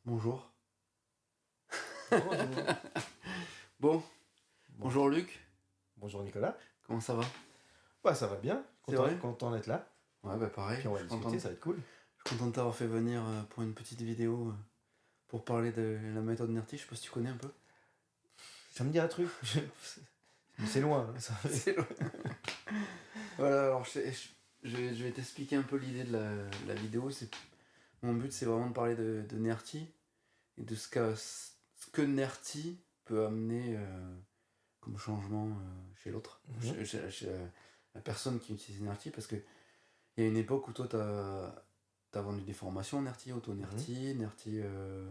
Bonjour. Bonjour. Bon, Bon. bonjour Luc, Bonjour Nicolas. comment ça va? Bah ça va bien, C'est vrai? content d'être là. Ouais, bah pareil, Puis on va discuter, ça va être cool. je suis content de t'avoir fait venir pour une petite vidéo pour parler de la méthode NERTI, je sais pas si tu connais un peu. Ça me dit un truc, mais c'est loin. C'est loin. Voilà, alors je vais t'expliquer un peu l'idée de la vidéo. Mon but c'est vraiment de parler de NERTI et de ce que NERTI peut amener comme changement chez l'autre, chez la personne qui utilise NERTI, parce que il y a une époque où toi, t'as vendu des formations NERTI, auto-NERTI, NERTI,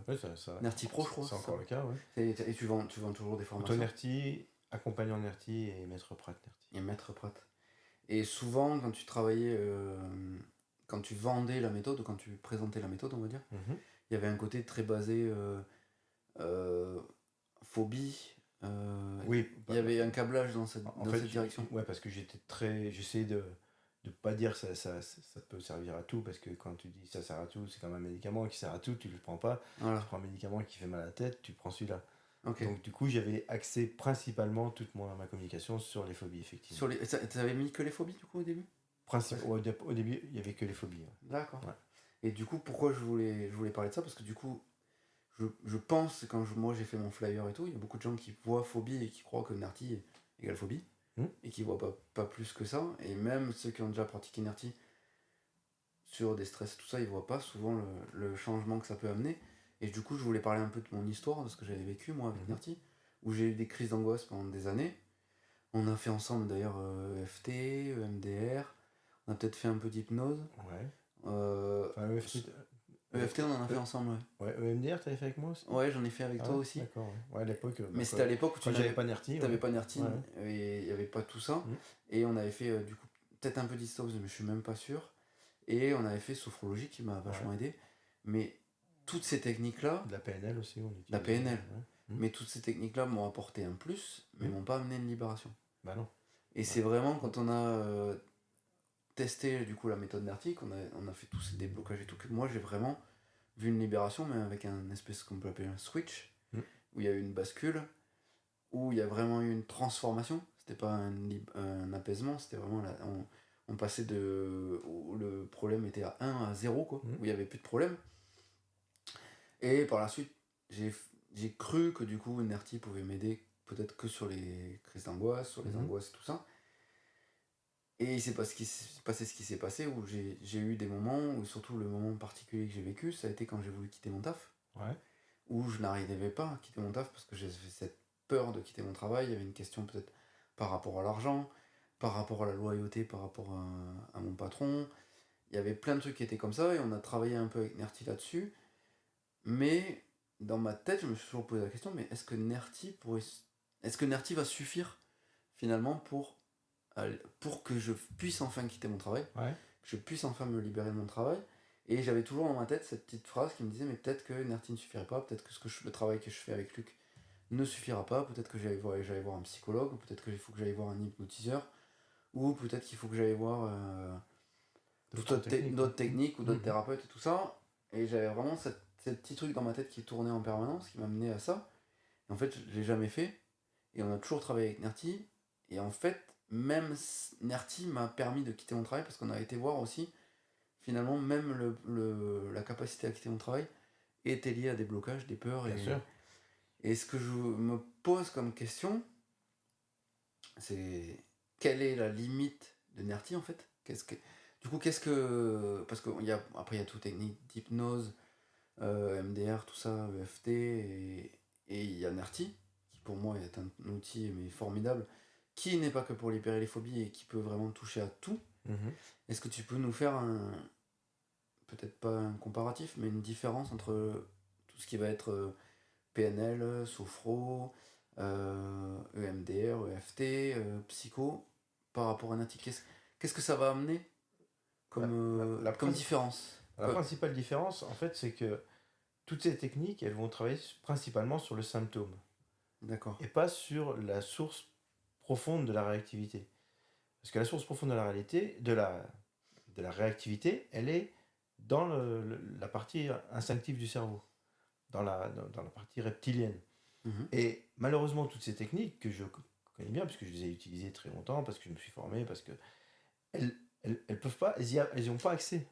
Oui, NERTI Pro, je crois. c'est C'est encore ça. le cas, ouais. Et tu vends toujours des formations. Auto-NERTI, accompagnant NERTI et maître Prat NERTI. Et maître Prat. Et souvent, quand tu travaillais, quand tu vendais la méthode, ou quand tu présentais la méthode, on va dire, il y avait un côté très basé euh, phobie. Oui, il y avait un câblage dans cette direction. Ouais, parce que j'essayais de pas dire ça peut servir à tout, parce que quand tu dis ça sert à tout, c'est comme un médicament qui sert à tout, tu le prends pas. Voilà. Tu prends un médicament qui fait mal à la tête, tu prends celui-là. Ok. Donc du coup, j'avais axé principalement toute ma communication sur les phobies, effectivement. T'avais mis que les phobies, du coup, au début? Au début, il y avait que les phobies. Ouais. D'accord. Ouais. Et du coup, pourquoi je voulais parler de ça? Parce que du coup, je pense, moi j'ai fait mon flyer et tout, il y a beaucoup de gens qui voient phobie et qui croient que NERTI égale phobie, et qui voient pas plus que ça. Et même ceux qui ont déjà pratiqué NERTI sur des stress et tout ça, ils voient pas souvent le changement que ça peut amener. Et du coup, je voulais parler un peu de mon histoire, de ce que j'avais vécu moi avec NERTI, où j'ai eu des crises d'angoisse pendant des années. On a fait ensemble d'ailleurs EFT, EMDR, on a peut-être fait un peu d'hypnose. Ouais. Enfin, EFT, on en a fait ensemble, ouais. Ouais, EMDR, t'avais fait avec moi aussi? Ouais, j'en ai fait avec toi aussi. D'accord, ouais. Ouais, à l'époque. Mais c'était à l'époque où tu j'avais pas NERTI. T'avais pas NERTI, Ouais. et il n'y avait pas tout ça. Et on avait fait du coup peut-être un peu d'hypnose, mais je suis même pas sûr. Et on avait fait sophrologie qui m'a vachement aidé. Mais toutes ces techniques-là. De la PNL aussi, on utilisait. La PNL. Ouais. Mais toutes ces techniques-là m'ont apporté un plus, mais m'ont pas amené une libération. Bah non. Et c'est vraiment quand on a testé du coup la méthode NERTI, on a fait tous ces déblocages et tout, que moi j'ai vraiment vu une libération, mais avec un espèce qu'on peut appeler un switch, où il y a eu une bascule, où il y a vraiment eu une transformation. C'était pas un apaisement, c'était vraiment on passait de où le problème était à 1 à 0, quoi, où il n'y avait plus de problème. Et par la suite, j'ai cru que du coup NERTI pouvait m'aider peut-être que sur les crises d'angoisse, sur les angoisses et tout ça. Et il s'est passé ce qui s'est passé, où j'ai eu des moments, où surtout le moment particulier que j'ai vécu, ça a été quand j'ai voulu quitter mon taf. Ouais. Où je n'arrivais pas à quitter mon taf parce que j'avais cette peur de quitter mon travail. Il y avait une question peut-être par rapport à l'argent, par rapport à la loyauté, par rapport à mon patron. Il y avait plein de trucs qui étaient comme ça, et on a travaillé un peu avec NERTI là-dessus. Mais dans ma tête, je me suis toujours posé la question, mais est-ce que NERTI va suffire finalement pour que je puisse enfin quitter mon travail, que je puisse enfin me libérer de mon travail? Et j'avais toujours dans ma tête cette petite phrase qui me disait, mais peut-être que NERTI ne suffirait pas, peut-être que le travail que je fais avec Luc ne suffira pas, peut-être que j'allais voir un psychologue, ou peut-être qu'il faut que j'aille voir un hypnotiseur, ou peut-être qu'il faut que j'aille voir d'autres techniques ou d'autres thérapeutes et tout ça. Et j'avais vraiment ce petit truc dans ma tête qui tournait en permanence, qui m'amenait à ça. Et en fait, je l'ai jamais fait. Et on a toujours travaillé avec NERTI. Et en fait, même NERTI m'a permis de quitter mon travail, parce qu'on a été voir aussi, finalement, même la capacité à quitter mon travail était liée à des blocages, des peurs. Bien sûr. Et ce que je me pose comme question, c'est quelle est la limite de NERTI en fait? Du coup, parce qu'après il y a toute technique d'hypnose, MDR, tout ça, EFT, et il y a NERTI, qui pour moi est un outil mais formidable, qui n'est pas que pour libérer les phobies et qui peut vraiment toucher à tout. Est-ce que tu peux nous faire peut-être pas un comparatif, mais une différence entre tout ce qui va être PNL, sophro, EMDR, EFT, psycho, par rapport à NERTI? Qu'est-ce que ça va amener comme différence? La principale différence, en fait, c'est que toutes ces techniques, elles vont travailler principalement sur le symptôme. D'accord. Et pas sur la source profonde de la réactivité. Parce que la source profonde de la réactivité, elle est dans la partie instinctive du cerveau. dans la partie reptilienne. Mhm. Et malheureusement, toutes ces techniques que je connais bien, parce que je les ai utilisées très longtemps, parce que je me suis formé, parce que elles peuvent pas, elles y ont pas accès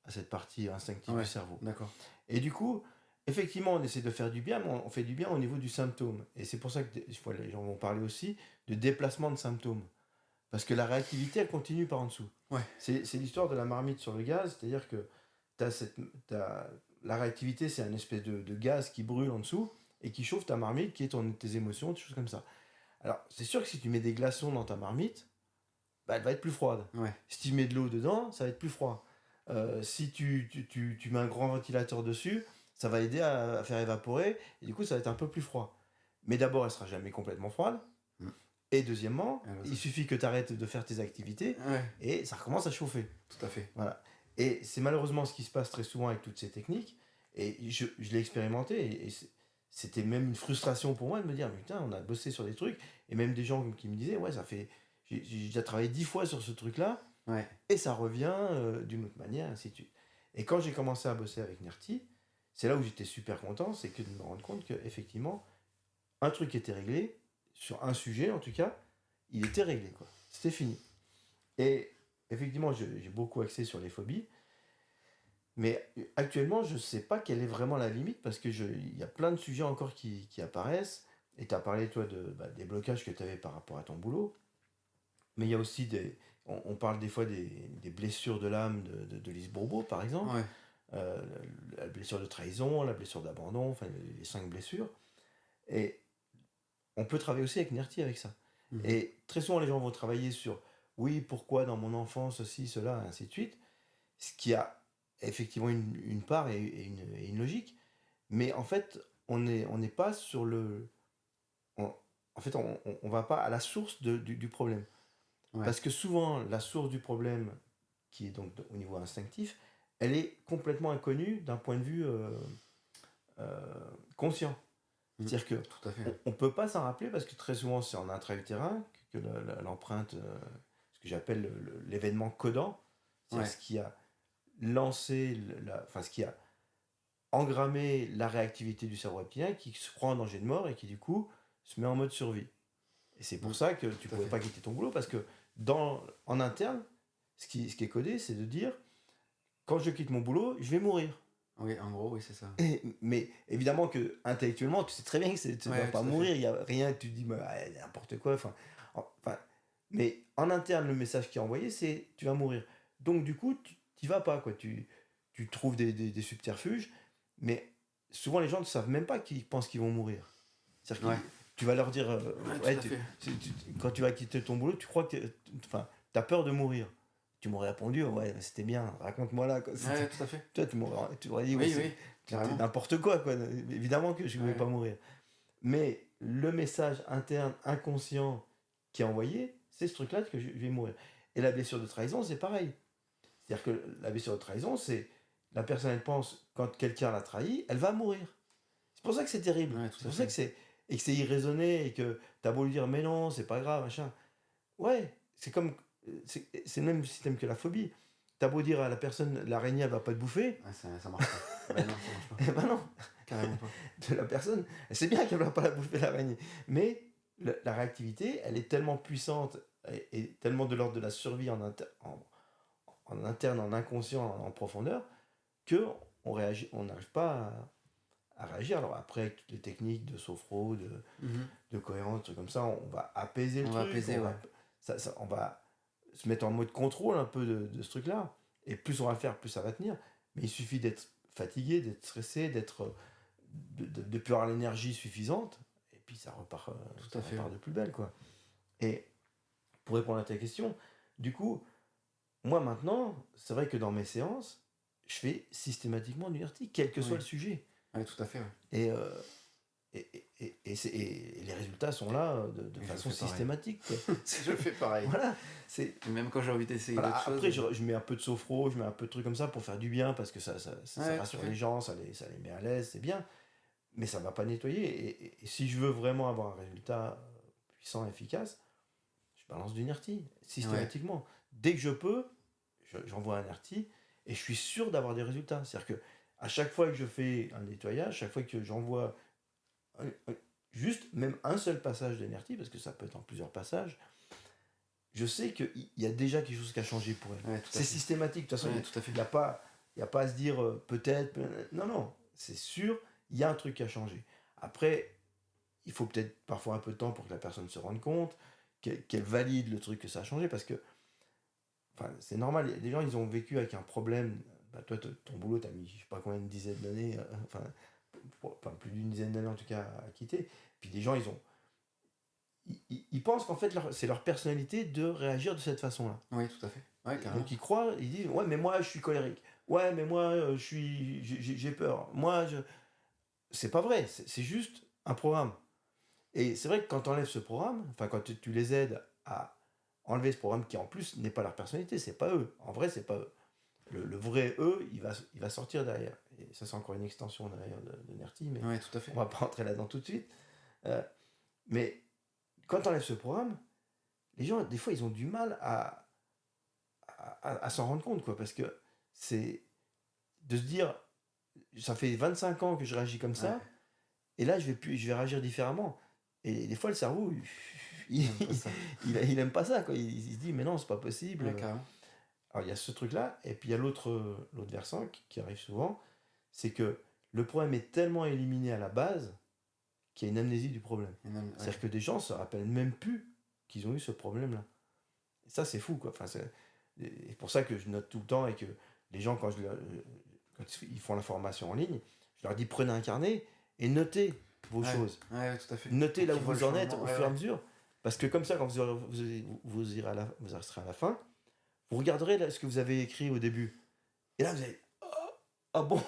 à cette partie instinctive Ouais, du cerveau. d'accord. Et du coup, effectivement, on essaie de faire du bien, mais on fait du bien au niveau du symptôme. Et c'est pour ça que des fois, les gens vont parler aussi de déplacement de symptômes. Parce que la réactivité, elle continue par en dessous. Ouais, C'est l'histoire de la marmite sur le gaz, c'est-à-dire que la réactivité, c'est un espèce de gaz qui brûle en dessous et qui chauffe ta marmite, qui est tes émotions, des choses comme ça. Alors, c'est sûr que si tu mets des glaçons dans ta marmite, bah, elle va être plus froide. ouais, Si tu mets de l'eau dedans, ça va être plus froid. Si tu mets un grand ventilateur dessus, ça va aider à faire évaporer, et du coup, ça va être un peu plus froid. Mais d'abord, elle sera jamais complètement froide. Mm. Et deuxièmement, Ah, bah, il suffit que tu arrêtes de faire tes activités, ouais, et ça recommence à chauffer. tout à fait. Voilà. Et c'est malheureusement ce qui se passe très souvent avec toutes ces techniques. Et je l'ai expérimenté. Et c'était même une frustration pour moi de me dire, mais putain, on a bossé sur des trucs. Et même des gens qui me disaient, ouais, ça fait. J'ai déjà travaillé 10 fois sur ce truc-là. Ouais, Et ça revient d'une autre manière, ainsi de suite. Et quand j'ai commencé à bosser avec Nerti, c'est là où j'étais super content, c'est que de me rendre compte qu'effectivement, un truc était réglé, sur un sujet en tout cas, il était réglé, quoi. C'était fini. Et effectivement, j'ai beaucoup axé sur les phobies, mais actuellement, je ne sais pas quelle est vraiment la limite, parce qu'il y a plein de sujets encore qui apparaissent, et tu as parlé, toi, des blocages que tu avais par rapport à ton boulot, mais il y a aussi on parle des fois des blessures de l'âme de Lise Bourbeau, par exemple, ouais, euh, la blessure de trahison, la blessure d'abandon, enfin les 5 blessures, et on peut travailler aussi avec Nerti avec ça. mhm. Et très souvent, les gens vont travailler sur oui, pourquoi dans mon enfance, ceci, cela, ainsi de suite. Ce qui a effectivement une part et une logique. Mais en fait, on n'est pas sur le. En fait, on va pas à la source du problème. Ouais, Parce que souvent, la source du problème, qui est donc au niveau instinctif, elle est complètement inconnue d'un point de vue euh, conscient. mm, C'est-à-dire que tout à fait. on peut pas s'en rappeler parce que très souvent c'est en intra-utérin que l'empreinte, ce que j'appelle l'événement codant, c'est-à-dire Ouais, ce qui a lancé, enfin ce qui a engrammé la réactivité du cerveau reptilien qui se croit en danger de mort et qui du coup se met en mode survie. Et c'est pour mm, ça que tu tout à pouvais fait. pas quitter ton boulot parce que en interne, ce qui est codé, c'est de dire quand je quitte mon boulot, je vais mourir. Oui, en gros, oui, c'est ça. Mais évidemment que intellectuellement, tu sais très bien que tu ne vas Ouais, pas tout à fait. mourir, il n'y a rien, tu te dis bah, n'importe quoi. Enfin, mais en interne, le message qui est envoyé, c'est tu vas mourir. Donc du coup, tu n'y vas pas, quoi. Tu trouves des subterfuges, mais souvent les gens ne savent même pas qu'ils pensent qu'ils vont mourir. C'est-à-dire que Ouais, tu vas leur dire, ouais, ouais, tout à fait. quand tu vas quitter ton boulot, tu crois que enfin, tu as peur de mourir. Tu m'aurais répondu, ouais, c'était bien, raconte-moi là. Quoi. Ouais, tout à fait. Toi, tu m'aurais dit, ouais, Oui, oui, c'était carrément. n'importe quoi, quoi. Évidemment que je ne Ouais, voulais pas ouais. mourir. Mais le message interne, inconscient qui est envoyé, c'est ce truc-là que je vais mourir. Et la blessure de trahison, c'est pareil. C'est-à-dire que la blessure de trahison, c'est la personne, elle pense, quand quelqu'un l'a trahi, elle va mourir. C'est pour ça que c'est terrible. Ouais, C'est tout à pour ça fait. que c'est irraisonné et que t'as beau lui dire, mais non, c'est pas grave, machin. Ouais, c'est comme. C'est le même système que la phobie. T'as beau dire à la personne, l'araignée, elle va pas te bouffer. Ouais, ça marche pas. Ben non, ça marche pas. Eh ben non, Carrément pas. de la personne, elle sait bien qu'elle va pas la bouffer l'araignée. Mais la réactivité, elle est tellement puissante et tellement de l'ordre de la survie en interne, en inconscient, en profondeur, que on n'arrive pas à réagir. Alors après, avec toutes les techniques de sophro, Mhm. de cohérence, des trucs comme ça, on va apaiser le On va truc, apaiser, ouais. on va se mettre en mode contrôle un peu de ce truc-là. Et plus on va le faire, plus ça va tenir. Mais il suffit d'être fatigué, d'être stressé, de plus avoir l'énergie suffisante, et puis Tout ça à fait, repart ouais. de plus belle, quoi. Et pour répondre à ta question, du coup, moi maintenant, c'est vrai que dans mes séances, je fais systématiquement du vertige, quel que soit Oui. le sujet. Ouais, tout à fait, ouais. Et, et les résultats sont là de Et je façon fais pareil. systématique, quoi. Je fais pareil. Voilà, c'est Et même quand j'ai envie d'essayer voilà. d'autres choses. Après, je mets un peu de sophro, je mets un peu de trucs comme ça pour faire du bien, parce que ça Ouais, tout à rassure fait. les gens, ça les met à l'aise, c'est bien. Mais ça va pas nettoyer. Et si je veux vraiment avoir un résultat puissant, efficace, je balance du NERTI, Ouais. systématiquement. Dès que je peux, j'envoie un NERTI, et je suis sûr d'avoir des résultats. C'est-à-dire que À chaque fois que je fais un nettoyage, chaque fois que j'envoie juste même un seul passage d'NRT, parce que ça peut être en plusieurs passages, je sais qu'il y a déjà quelque chose qui a changé pour elle. Ouais, tout à C'est fait. systématique. De toute façon, Ouais, tout à fait. il n'y a pas à se dire peut-être. Non, non. C'est sûr, il y a un truc qui a changé. Après, il faut peut-être parfois un peu de temps pour que la personne se rende compte, qu'elle valide le truc que ça a changé, parce que enfin, c'est normal. Il y a des gens, ils ont vécu avec un problème. Bah, toi, ton boulot, tu as mis, je sais pas combien, une dizaine d'années, enfin, plus d'une dizaine d'années en tout cas, à quitter. Puis des gens, ils pensent qu'en fait, c'est leur personnalité de réagir de cette façon-là. Oui, tout à fait. Ouais, carrément. Donc ils croient, ils disent, ouais, mais moi, je suis colérique. Ouais, mais moi, j'ai peur. Moi, je... C'est pas vrai, c'est juste un programme. Et c'est vrai que quand tu enlèves ce programme, enfin, quand tu les aides à enlever ce programme qui, en plus, n'est pas leur personnalité, c'est pas eux. En vrai, c'est pas eux. Le vrai eux, il va sortir derrière. Et ça, c'est encore une extension derrière de Nerti, mais Ouais, tout à fait. on va pas rentrer là-dedans tout de suite. Mais quand tu enlèves ce programme, les gens, des fois, ils ont du mal à s'en rendre compte, quoi, parce que c'est de se dire, ça fait 25 ans que je réagis comme ça, Ouais. et là, je vais réagir différemment. Et des fois, le cerveau, il, J'aime pas ça. il aime pas ça, quoi. Il se dit, mais non, c'est pas possible. Ouais, carrément. Alors, il y a ce truc-là, et puis il y a l'autre versant qui arrive souvent, c'est que le problème est tellement éliminé à la base qu'il y a une amnésie du problème. Ouais. C'est-à-dire que des gens se rappellent même plus qu'ils ont eu ce problème-là. Et ça, c'est fou, quoi. Enfin, c'est pour ça que je note tout le temps et que les gens, quand ils font la formation en ligne, je leur dis prenez un carnet et notez vos Ouais. choses. Ouais, tout à fait. Notez là où Tu vois vous le en êtes changement. au Ouais, fur et à ouais. mesure. Parce que comme ça, quand vous irez vous serez à la fin, vous regarderez là, ce que vous avez écrit au début. Et là, vous allez ah bon.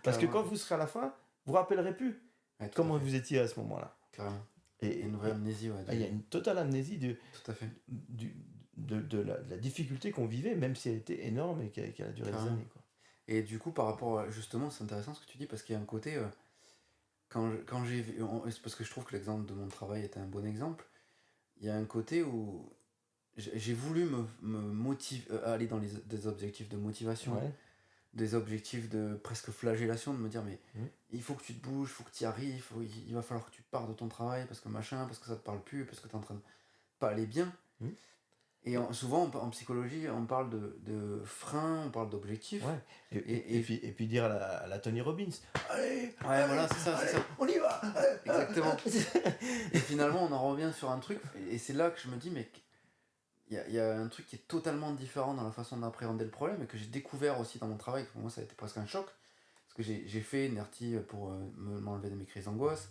Parce que Carrément. quand vous serez à la fin, vous ne vous rappellerez plus Ouais, tout à comment fait. vous étiez à ce moment-là. Carrément. Et Il y a une vraie amnésie, ouais. il y a une totale amnésie Tout à fait. de la difficulté qu'on vivait, même si elle était énorme et qu'elle a duré des Carrément. années, quoi. Et du coup, par rapport à, justement, c'est intéressant ce que tu dis, parce qu'il y a un côté, quand j'ai vu, c'est parce que je trouve que l'exemple de mon travail était un bon exemple, il y a un côté où j'ai voulu me motiver, aller dans des objectifs de motivation, Ouais. des objectifs de presque flagellation, de me dire, mais Mhm. il faut que tu te bouges, il faut que tu y arrives, il va falloir que tu pars de ton travail, parce que machin, parce que ça te parle plus, parce que tu es en train de pas aller bien. Mhm. Et souvent, en psychologie, on parle de freins, on parle d'objectifs. Ouais. Et Et puis dire à la Tony Robbins, allez, ouais, allez, voilà, c'est ça, c'est allez, ça. on y va. Exactement. Et finalement, on en revient sur un truc, et c'est là que je me dis, mais il y a un truc qui est totalement différent dans la façon d'appréhender le problème, et que j'ai découvert aussi dans mon travail. Pour moi, ça a été presque un choc, parce que j'ai fait NERTI pour m'enlever de mes crises d'angoisse.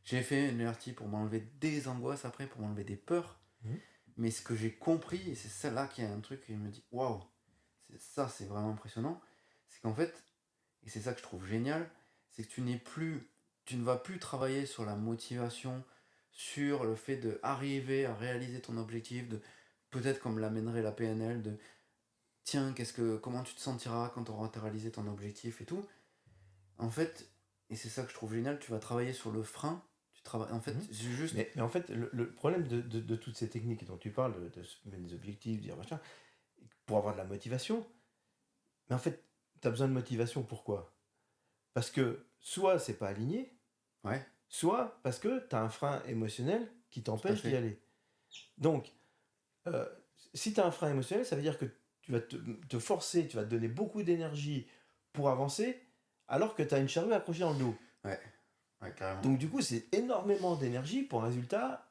J'ai fait NERTI pour m'enlever des angoisses après, pour m'enlever des peurs. Mhm. Mais ce que j'ai compris, et c'est celle-là qui est un truc qui me dit, waouh, ça c'est vraiment impressionnant, c'est qu'en fait, et c'est ça que je trouve génial, c'est que tu ne vas plus travailler sur la motivation, sur le fait d'arriver à réaliser ton objectif, de peut-être comme l'amènerait la PNL, de tiens, comment tu te sentiras quand tu auras réalisé ton objectif et tout. En fait, et c'est ça que je trouve génial, tu vas travailler sur le frein, en fait, Mhm. c'est juste... Mais en fait, le problème de toutes ces techniques dont tu parles, de se mettre des objectifs, dire machin, pour avoir de la motivation, mais en fait, tu as besoin de motivation pourquoi? Parce que soit c'est pas aligné, Ouais, soit parce que tu as un frein émotionnel qui tout à t'empêche d'y fait. aller. Donc, euh, si tu as un frein émotionnel, ça veut dire que tu vas te forcer, tu vas te donner beaucoup d'énergie pour avancer, alors que tu as une charrue accrochée dans le dos. Ouais, ouais, carrément. Donc, du coup, c'est énormément d'énergie pour un résultat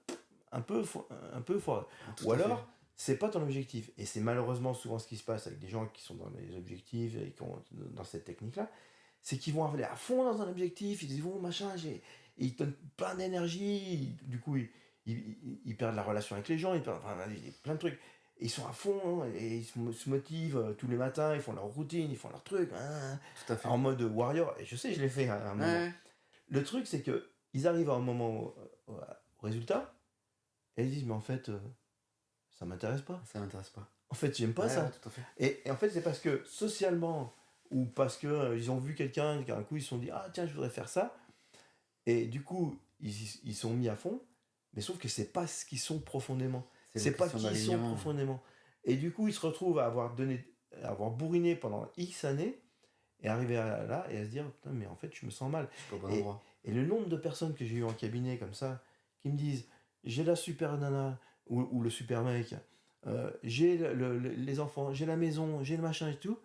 un peu foireux. Tout Ou à fait. alors, c'est pas ton objectif. Et c'est malheureusement souvent ce qui se passe avec des gens qui sont dans les objectifs et qui ont, dans cette technique-là, c'est qu'ils vont aller à fond dans un objectif, ils disent, bon, machin, et ils donnent plein d'énergie, du coup, ils perdent la relation avec les gens, ils perdent enfin, plein de trucs. Et ils sont à fond, hein, et ils se motivent tous les matins, ils font leur routine, ils font leur truc, hein, Tout à fait. en mode warrior. Et je sais, je l'ai fait à un moment. Ouais, Le truc, c'est que ils arrivent à un moment au résultat, et ils disent, mais en fait, ça m'intéresse pas. ça m'intéresse pas. En fait, j'aime pas Ouais, ça. ouais, tout à fait. Et en fait, c'est parce que socialement, ou parce que ils ont vu quelqu'un, qu'un coup ils se sont dit, ah tiens, je voudrais faire ça. Et du coup, ils sont mis à fond, mais sauf que c'est pas ce qu'ils sont profondément. C'est C'est une pas question qui ils sont d'alignement. profondément. Et du coup, ils se retrouvent à avoir bourriné pendant X années, et arriver là et à se dire, putain, mais en fait, je me sens mal. Je suis pas au bon Et, endroit. et le nombre de personnes que j'ai eu en cabinet comme ça, qui me disent, j'ai la super nana ou le super mec, j'ai les enfants, j'ai la maison, j'ai le machin et tout,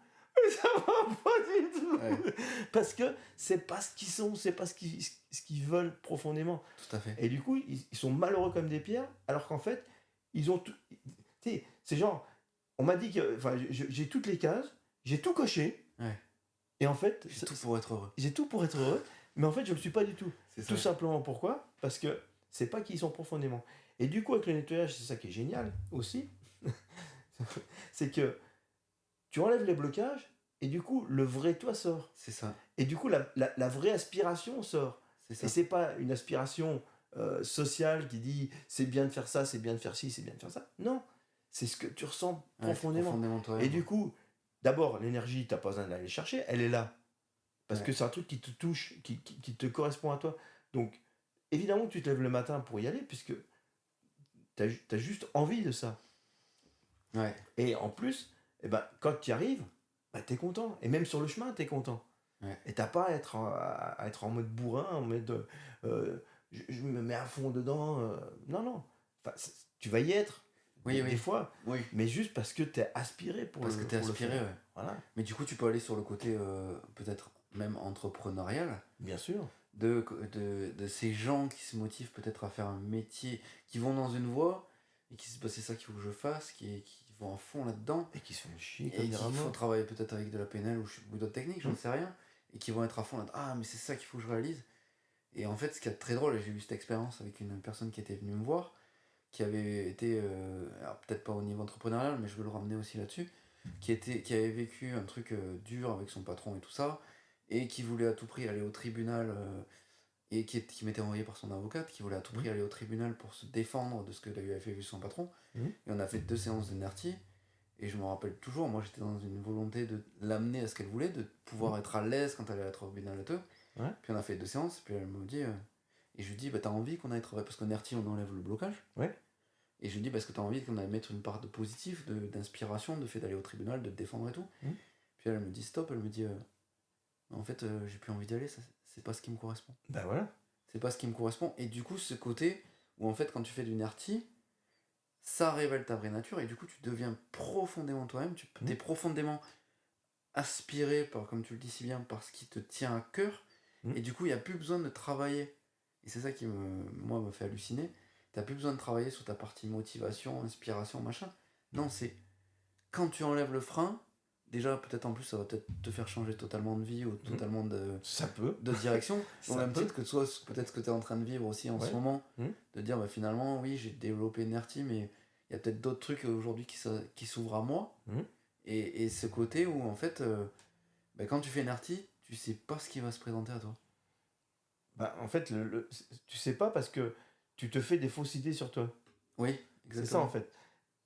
mais ça va pas du tout. Ouais, Parce que c'est pas ce qu'ils sont, c'est pas ce qu'ils veulent profondément. tout à fait. Et du coup, ils sont malheureux comme des pierres, alors qu'en fait, ils ont tout. Tu sais, c'est genre, on m'a dit que. Enfin, j'ai toutes les cases, j'ai tout coché, Ouais. et en fait, J'ai tout pour être heureux. j'ai tout pour être heureux, mais en fait, je le suis pas du tout. C'est Tout ça. simplement pourquoi? Parce que c'est pas qui ils sont profondément. Et du coup, avec le nettoyage, c'est ça qui est génial aussi, c'est que tu enlèves les blocages, et du coup, le vrai toi sort. C'est ça. Et du coup, la vraie aspiration sort. C'est Et ça. c'est pas une aspiration sociale qui dit c'est bien de faire ça, c'est bien de faire ci, c'est bien de faire ça. Non, c'est ce que tu ressens Ouais, profondément. profondément Et toi-même. du coup, d'abord, l'énergie, t'as pas besoin d'aller chercher, elle est là. Parce Ouais. que c'est un truc qui te touche, qui te correspond à toi. Donc, évidemment que tu te lèves le matin pour y aller, puisque t'as as juste envie de ça. Ouais. Et en plus, eh ben, quand tu y arrives, bah, t'es content. Et même sur le chemin, t'es content. Ouais. Et t'as pas à être en mode bourrin, en mode je me mets à fond dedans. Non, non. Enfin, tu vas y être, Oui, des oui. fois, Oui. mais juste parce que t'es aspiré pour Parce que t'es pour le aspiré, faire. ouais. Voilà, Mais du coup, tu peux aller sur le côté peut-être même entrepreneurial bien sûr. de ces gens qui se motivent peut-être à faire un métier, qui vont dans une voie et qui se disent bah, c'est ça qu'il faut que je fasse, qui vont à fond là-dedans Et qui se font chier comme et des qui rats font morts. travailler peut-être avec de la PNL ou d'autres techniques, j'en Hum, sais rien, et qui vont être à fond là ah mais c'est ça qu'il faut que je réalise. Et en fait, ce qui est très drôle, et j'ai eu cette expérience avec une personne qui était venue me voir, qui avait été, alors peut-être pas au niveau entrepreneurial, mais je veux le ramener aussi là-dessus, qui avait vécu un truc dur avec son patron et tout ça, et qui voulait à tout prix aller au tribunal, et qui m'était envoyé par son avocate, qui voulait à tout hum, prix aller au tribunal pour se défendre de ce que lui avait fait vu son patron. hum, Et on a fait 2 séances de Nerti, et je me rappelle toujours, moi j'étais dans une volonté de l'amener à ce qu'elle voulait, de hum. pouvoir être à l'aise quand elle allait être au tribunal et tout. Ouais, Puis on a fait 2 séances, puis elle me dit, et je lui dis, bah t'as envie qu'on aille travailler, parce qu'au Nerti on enlève le blocage. ouais. Et je lui dis, parce que t'as envie qu'on aille mettre une part de positif, d'inspiration, de fait d'aller au tribunal, de te défendre et tout. Hum. Puis elle me dit stop, elle me dit, en fait j'ai plus envie d'y aller, c'est pas ce qui me correspond. Ben voilà. C'est pas ce qui me correspond. Et du coup, ce côté où en fait, quand tu fais du nerti, ça révèle ta vraie nature et du coup, tu deviens profondément toi-même. Tu Hum, es profondément aspiré par, comme tu le dis si bien, par ce qui te tient à cœur. hum. Et du coup, il n'y a plus besoin de travailler. Et c'est ça qui moi, me fait halluciner. T'as plus besoin de travailler sur ta partie motivation, inspiration, machin. Non, c'est quand tu enlèves le frein, déjà peut-être en plus ça va peut-être te faire changer totalement de vie ou Hum. totalement Ça peut. de direction. Au Ça même peut. titre que toi, peut-être ce que tu es en train de vivre aussi en ce Ouais. moment, Hum. de dire bah, finalement, oui, j'ai développé Nerti, mais il y a peut-être d'autres trucs aujourd'hui qui s'ouvrent à moi. Hum. Et ce côté où en fait, bah, quand tu fais Nerti, tu sais pas ce qui va se présenter à toi. Bah, en fait, tu sais pas parce que tu te fais des fausses idées sur toi. Oui, C'est ça en exactement. fait.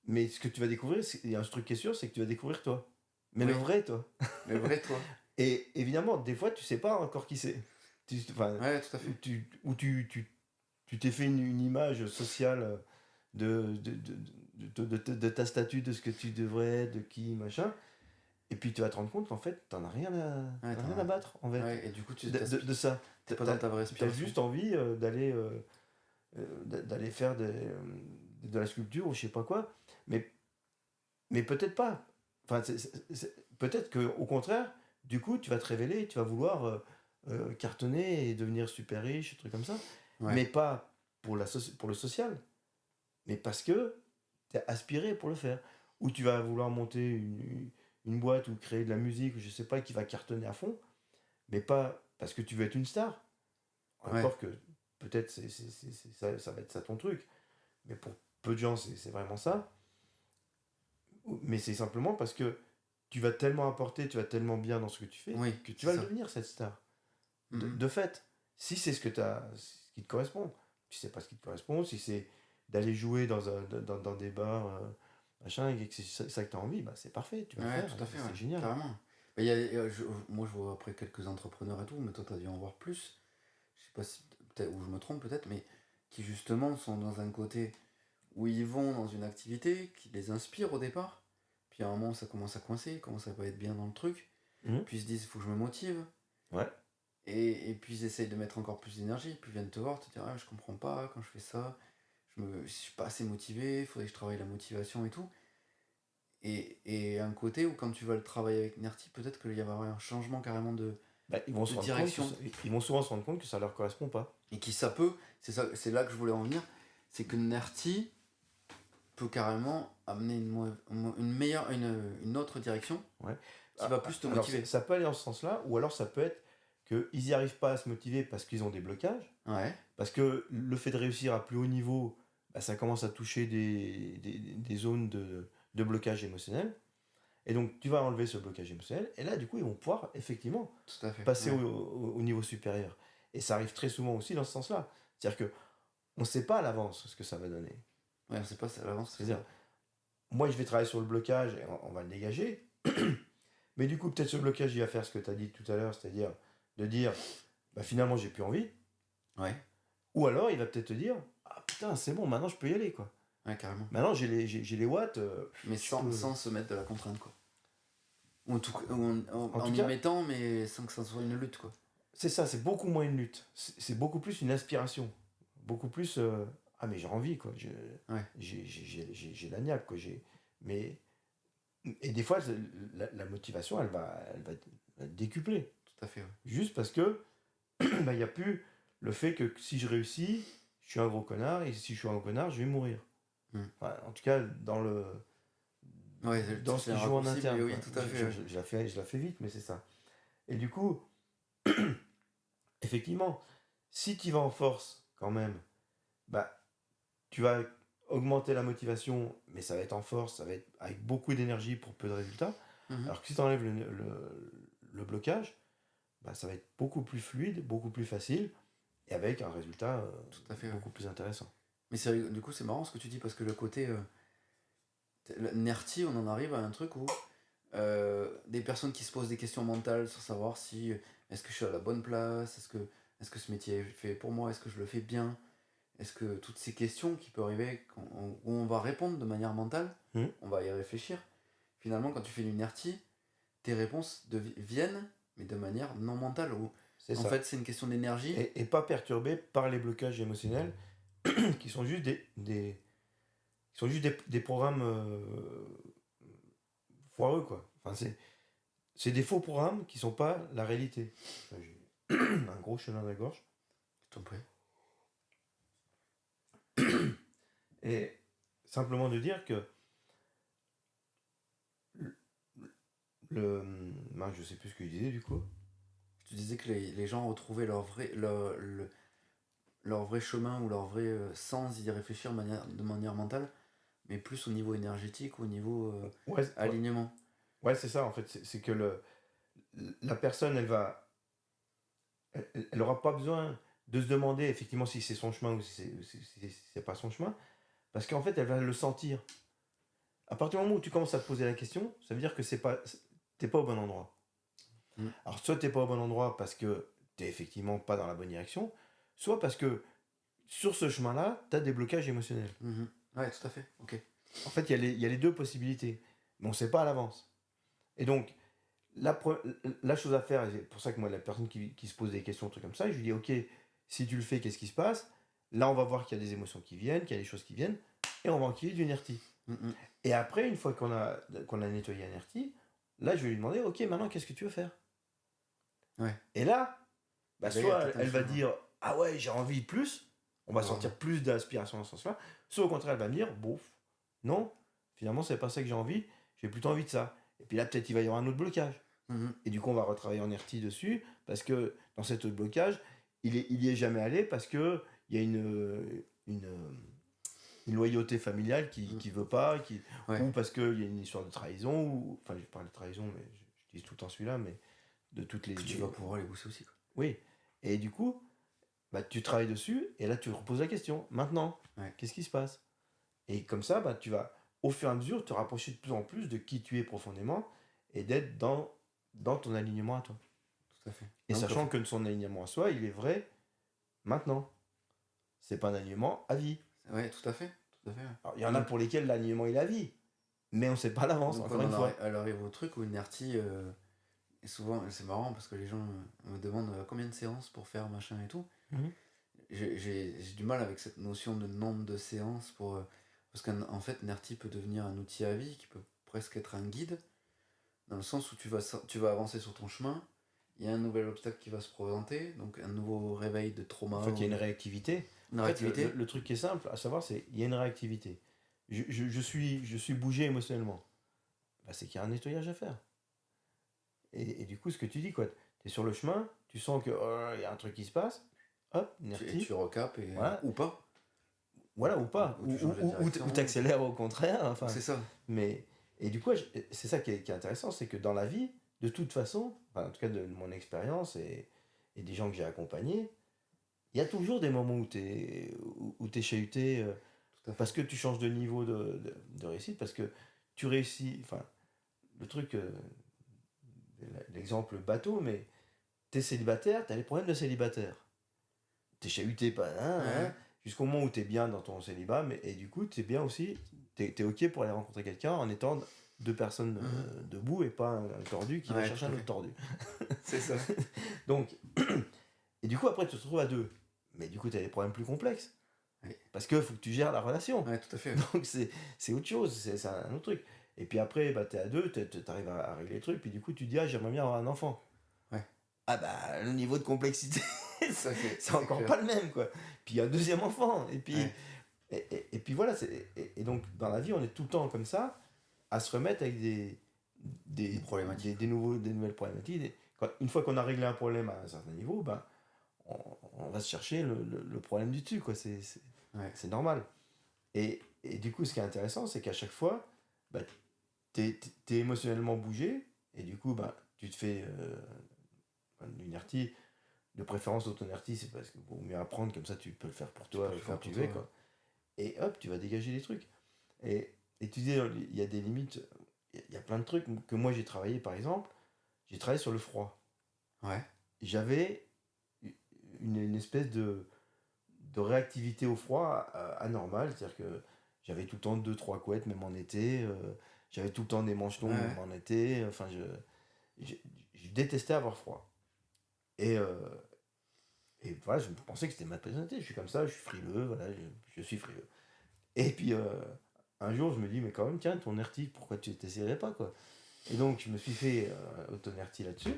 Mais ce que tu vas découvrir, il y a un truc qui est sûr, c'est que tu vas découvrir toi. Mais le Oui, vrai toi. le vrai toi. Et évidemment, des fois, tu sais pas encore qui c'est. Enfin, Ouais, tout à fait. ou tu t'es fait une image sociale de ta statue, de ce que tu devrais être, de qui, machin. Et puis tu vas te rendre compte qu'en fait, t'en as rien Ouais, t'en as rien à battre, en fait, ouais, et du coup, tu de ça. t'es pas dans ta vraie T'as respiration. juste envie d'aller faire de la sculpture ou je sais pas quoi. Mais, mais peut-être pas. Enfin, peut-être qu'au contraire, du coup, tu vas te révéler et tu vas vouloir cartonner et devenir super riche, un truc comme ça. Ouais, Mais pas pour le social, mais parce que tu es aspiré pour le faire. Ou tu vas vouloir monter une boîte ou créer de la musique, ou je sais pas, qui va cartonner à fond, mais pas parce que tu veux être une star. ouais, Encore que peut-être ça, ça va être ça ton truc, mais pour peu de gens, c'est vraiment ça. Mais c'est simplement parce que tu vas tellement apporter, tu vas tellement bien dans ce que tu fais, oui, que tu c'est vas le ça. devenir, cette star. Mhm. De fait, si c'est ce qui te correspond. Tu sais pas ce qui te correspond, si c'est d'aller jouer dans des bars, machin, et que c'est ça que tu as envie, bah c'est parfait, tu vas le Ouais, faire, tout à fait, ouais, c'est génial. carrément. Bah, moi, je vois après quelques entrepreneurs et tout, mais toi, t'as dû en voir plus. Je sais pas si, peut-être, ou je me trompe peut-être, mais qui justement sont dans un côté où ils vont dans une activité qui les inspire au départ, puis à un moment, ça commence à coincer, ils commencent à pas être bien dans le truc, Mhm. puis ils se disent, il faut que je me motive. Ouais. Et puis ils essayent de mettre encore plus d'énergie, puis ils viennent te voir, te dire, ah, je comprends pas quand je fais ça, je suis pas assez motivé, il faudrait que je travaille la motivation et tout. Et un côté où quand tu vas le travailler avec Nerti, peut-être qu'il y avoir un changement carrément Bah, de direction. ils vont souvent se rendre compte que ça leur correspond pas. Et qui ça peut, c'est là que je voulais en venir, c'est que Nerti peut carrément amener une meilleure, une autre direction Ouais. qui va plus te Alors, motiver. ça peut aller dans ce sens-là, ou alors ça peut être qu'ils n'y arrivent pas à se motiver parce qu'ils ont des blocages, Ouais, parce que le fait de réussir à plus haut niveau, bah, ça commence à toucher des zones de blocage émotionnel. Et donc, tu vas enlever ce blocage émotionnel, et là, du coup, ils vont pouvoir effectivement tout à fait. passer Ouais. au niveau supérieur. Et ça arrive très souvent aussi dans ce sens-là. C'est-à-dire qu'on ne sait pas à l'avance ce que ça va donner. Ouais, on sait pas, c'est à l'avance. C'est-à-dire, moi, je vais travailler sur le blocage et on va le dégager. Mais du coup, peut-être ce blocage, il va faire ce que tu as dit tout à l'heure, c'est-à-dire de dire, bah, finalement, j'ai plus envie. Ouais, Ou alors, il va peut-être te dire, ah putain, c'est bon, maintenant, je peux y aller, quoi. ouais, carrément. Maintenant, j'ai les watts. Mais je sans, peux- sans se mettre de la contrainte, quoi. Ou en, tout, ou en En tout y cas, mettant, mais sans que ça soit une lutte, quoi. c'est ça, c'est beaucoup moins une lutte. C'est beaucoup plus une inspiration. Beaucoup plus, ah, mais j'ai envie, quoi. Ouais, J'ai la niaque, quoi. Mais, et des fois, la motivation, elle va être décuplée. tout à fait, ouais. Juste parce que bah, il n'y a plus le fait que si je réussis, je suis un gros connard, et si je suis un gros connard, je vais mourir. Hmm. Enfin, en tout cas, dans Ouais, ce c'est qui un joue en raccourci, interne. mais oui, Quoi. tout à fait. Ouais. Je la fais vite, mais c'est ça. Et du coup, effectivement, si tu vas en force quand même, bah, tu vas augmenter la motivation, mais ça va être en force, ça va être avec beaucoup d'énergie pour peu de résultats. Mhm. Alors que si tu enlèves le blocage, bah, ça va être beaucoup plus fluide, beaucoup plus facile, et avec un résultat Tout à fait, ouais. beaucoup plus intéressant. Mais du coup, c'est marrant ce que tu dis, parce que le côté Nerti, on en arrive à un truc où des personnes qui se posent des questions mentales sur savoir si est-ce que je suis à la bonne place, est-ce que ce métier est fait pour moi, est-ce que je le fais bien, est-ce que toutes ces questions qui peuvent arriver, où on va répondre de manière mentale, Mhm. on va y réfléchir. Finalement, quand tu fais du Nerti, tes réponses viennent, mais de manière non mentale. Où, C'est en ça. fait, c'est une question d'énergie. Et pas perturbé par les blocages émotionnels, qui sont juste qui sont juste des programmes foireux, quoi. Enfin, c'est des faux programmes qui sont pas la réalité. Enfin, j'ai un gros chemin à la gorge. Je t'en prie. Et simplement de dire que mince, je sais plus ce que je disais du coup. Tu disais que les gens retrouvaient leur vrai chemin ou leur vrai sans y réfléchir de manière mentale, mais plus au niveau énergétique, au niveau Ouais, alignement. ouais, c'est ça en fait. C'est que la personne, elle aura pas besoin de se demander effectivement si c'est son chemin ou si c'est pas son chemin, parce qu'en fait, elle va le sentir. À partir du moment où tu commences à te poser la question, ça veut dire que t'es pas au bon endroit. Mm. Alors, soit t'es pas au bon endroit parce que t'es effectivement pas dans la bonne direction, soit parce que sur ce chemin-là, t'as des blocages émotionnels. Mhm. Ouais, tout à fait. Ok. En fait, il y a les deux possibilités, mais on sait pas à l'avance. Et donc, la chose à faire, et c'est pour ça que moi, la personne qui se pose des questions, trucs comme ça, je lui dis, ok, si tu le fais, qu'est-ce qui se passe? Là, on va voir qu'il y a des émotions qui viennent, qu'il y a des choses qui viennent, et on va enquiller du NRT. Mhm. Et après, une fois qu'on a nettoyé un RT, là, je vais lui demander, ok, maintenant, qu'est-ce que tu veux faire? Ouais. Et là, bah, Là, il y a soit peut-être un elle va chemin. dire, ah ouais, j'ai envie de plus, on va Ouais. sentir plus d'inspiration dans ce sens-là, soit au contraire, elle va me dire, bouf, non, finalement, c'est pas ça que j'ai envie, j'ai plutôt envie de ça. Et puis là, peut-être il va y avoir un autre blocage. Mhm. Et du coup, on va retravailler en RT dessus, parce que dans cet autre blocage, il y est jamais allé, parce qu'il y a une loyauté familiale qui veut pas, Ouais. ou parce qu'il y a une histoire de trahison, ou, enfin, je parle de trahison, mais je dis tout le temps celui-là, mais de toutes Que tu vas pouvoir les pousser aussi, quoi. Oui. Et du coup, bah, tu travailles dessus, et là, tu reposes la question. Maintenant, Ouais. qu'est-ce qui se passe? Et comme ça, bah, tu vas, au fur et à mesure, te rapprocher de plus en plus de qui tu es profondément, et d'être dans ton alignement à toi. Tout à fait. Et Donc, sachant que son alignement à soi, il est vrai maintenant. C'est pas un alignement à vie. ouais, tout à fait. Tout à fait. Ouais. Alors, il y en a pour lesquels l'alignement il est à vie, mais on sait pas à l'avance, Donc encore une fois. elle arrive au truc où une RT et souvent, c'est marrant parce que les gens me demandent combien de séances pour faire machin et tout. Mhm. J'ai du mal avec cette notion de nombre de séances parce qu'en fait, Nerti peut devenir un outil à vie qui peut presque être un guide, dans le sens où tu vas avancer sur ton chemin, il y a un nouvel obstacle qui va se présenter, donc un nouveau réveil de trauma En fait, il y a ou une réactivité. une En fait, réactivité. le truc qui est simple à savoir, c'est il y a une réactivité. Je suis bougé émotionnellement. Bah, c'est qu'il y a un nettoyage à faire. Et du coup, ce que tu dis, quoi, tu es sur le chemin, tu sens que il y a un truc qui se passe, hop, Et tu Nerti, recapes, voilà, ou pas, voilà, ou pas, ou tu changes de ou direction. t'accélères au contraire, enfin, C'est ça. mais, et du coup, c'est ça qui est intéressant, c'est que dans la vie, de toute façon, enfin, en tout cas de mon expérience et des gens que j'ai accompagnés, il y a toujours des moments où t'es chahuté, Tout à fait. parce que tu changes de niveau de réussite, parce que tu réussis, enfin, le truc, l'exemple bateau, mais t'es célibataire, t'as les problèmes de célibataire. T'es chahuté, pas, Ouais. jusqu'au moment où t'es bien dans ton célibat, mais, et du coup, t'es bien aussi, t'es ok pour aller rencontrer quelqu'un en étant deux personnes debout et pas un tordu qui va Ouais, chercher tout à un fait. autre tordu. C'est ça. Donc, et du coup, après, tu te retrouves à deux. Mais du coup, t'as des problèmes plus complexes. Ouais. Parce que faut que tu gères la relation. Ouais, tout à fait. Donc, c'est autre chose, c'est un autre truc. Et puis après, bah, t'es à deux, t'arrives à régler les trucs, puis du coup, tu dis, ah, j'aimerais bien avoir un enfant. Ouais. Ah bah, le niveau de complexité, Tout à fait, c'est c'est encore clair. pas le même, quoi. Puis il y a un deuxième enfant, et puis, Ouais. et puis voilà, et donc dans la vie, on est tout le temps comme ça, à se remettre avec Des problématiques. des nouvelles problématiques. Une fois qu'on a réglé un problème à un certain niveau, ben, on va se chercher le problème du dessus, quoi. Ouais. C'est normal. Et du coup, ce qui est intéressant, c'est qu'à chaque fois, bah, t'es émotionnellement bougé, et du coup, bah, tu te fais une RT, de préférence auto-RT, c'est parce qu'il vaut mieux apprendre, comme ça tu peux le faire pour Tu toi peux le quand faire tu pour veux, toi. quoi. Et hop, tu vas dégager des trucs. Et tu dis, il y a des limites, il y a plein de trucs que moi j'ai travaillé, par exemple, j'ai travaillé sur le froid. Ouais. J'avais une espèce de réactivité au froid anormale, c'est-à-dire que j'avais tout le temps deux, trois couettes, même en été, j'avais tout le temps des manches longues, Ouais. même en été, enfin, je, je détestais avoir froid. Et, voilà, je pensais que c'était ma personnalité, je suis comme ça, je suis frileux, voilà, je suis frileux. Et puis un jour, je me dis, mais quand même, tiens, ton RT, pourquoi tu t'essayerais pas, quoi. Et donc, je me suis fait auto-RT là-dessus.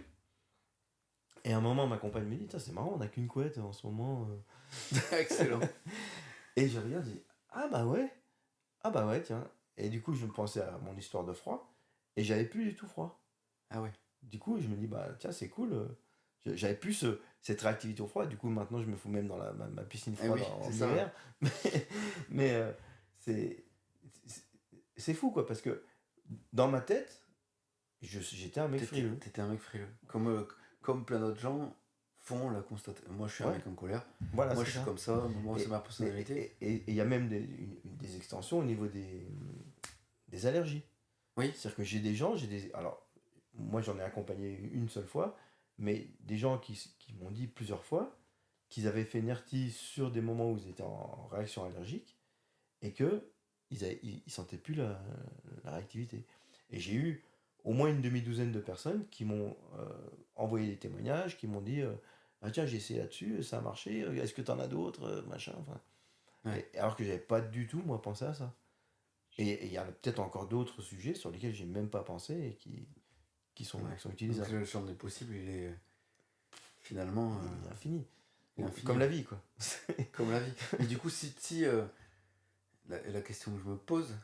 Et à un moment, ma compagne me dit, c'est marrant, on n'a qu'une couette en ce moment. Excellent. Et je regarde, je dis, ah bah ouais, tiens. Et du coup, je me pensais à mon histoire de froid, et j'avais plus du tout froid. Ah ouais. Du coup, je me dis, bah tiens, c'est cool. J'avais plus cette réactivité au froid. Du coup, maintenant, je me fous même dans ma piscine Eh froide oui, en c'est ça. hiver. Mais c'est c'est- c'est fou, quoi, parce que dans ma tête, j'étais un mec frileux. T'étais un mec frileux. Comme plein d'autres gens font la constatation. Moi, je suis un Ouais, mec en colère. voilà, Moi, c'est je suis ça. comme ça. Moi, c'est ma Mais personnalité. il y a même des extensions au niveau des allergies. Oui. C'est-à-dire que j'ai des gens, alors, moi j'en ai accompagné une seule fois, mais des gens qui m'ont dit plusieurs fois qu'ils avaient fait NERTI sur des moments où ils étaient en réaction allergique et que ils sentaient plus la réactivité. Et j'ai eu au moins une demi-douzaine de personnes qui m'ont envoyé des témoignages, qui m'ont dit ah tiens, j'ai essayé là-dessus, ça a marché, est-ce que tu en as d'autres, machin, enfin. Ouais. Alors que j'avais pas du tout, moi, pensé à ça. Et il y a peut-être encore d'autres sujets sur lesquels j'ai même pas pensé et Ouais. qui sont Donc, utilisables. le champ des possibles, il est finalement Il est infini. il est infini. Comme la vie, quoi. Comme la vie. Mais du coup, si la question que je me pose,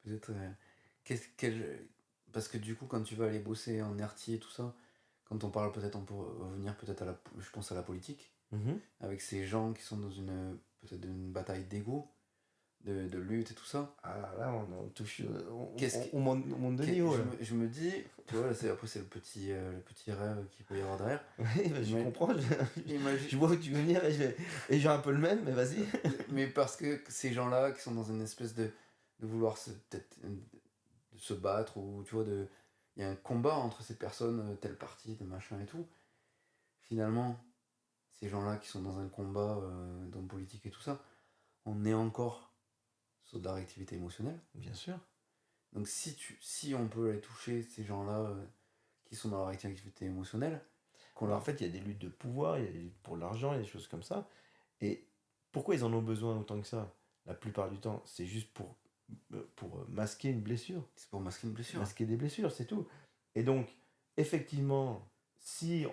que peut-être. Parce que du coup, quand tu vas aller bosser en RT et tout ça, quand on parle peut-être, on peut revenir peut-être je pense à la politique, Mhm. avec ces gens qui sont dans peut-être une bataille d'ego, de lutte et tout ça. Ah là, on touche. Qu'est-ce qui- On monte de niveau, là. je me dis, tu vois, après c'est le petit rêve qu'il peut y avoir derrière. Oui, bah, je Mais- comprends. Imagine, Je vois où tu veux venir et j'ai un peu le même, mais vas-y. mais parce que ces gens-là qui sont dans une espèce de vouloir peut-être de se battre, ou tu vois, il y a un combat entre ces personnes, tel parti, de machin et tout. Finalement, ces gens-là qui sont dans un combat d'hommes politiques et tout ça, on est encore sur de la réactivité émotionnelle. Bien sûr. Donc si on peut aller toucher ces gens-là qui sont dans leur activité émotionnelle, qu'on En leur... fait, il y a des luttes de pouvoir, il y a des luttes pour l'argent, il y a des choses comme ça. Et pourquoi ils en ont besoin autant que ça? La plupart du temps, c'est juste pour masquer une blessure. C'est pour masquer une blessure. Masquer des blessures, c'est tout. Et donc, effectivement, si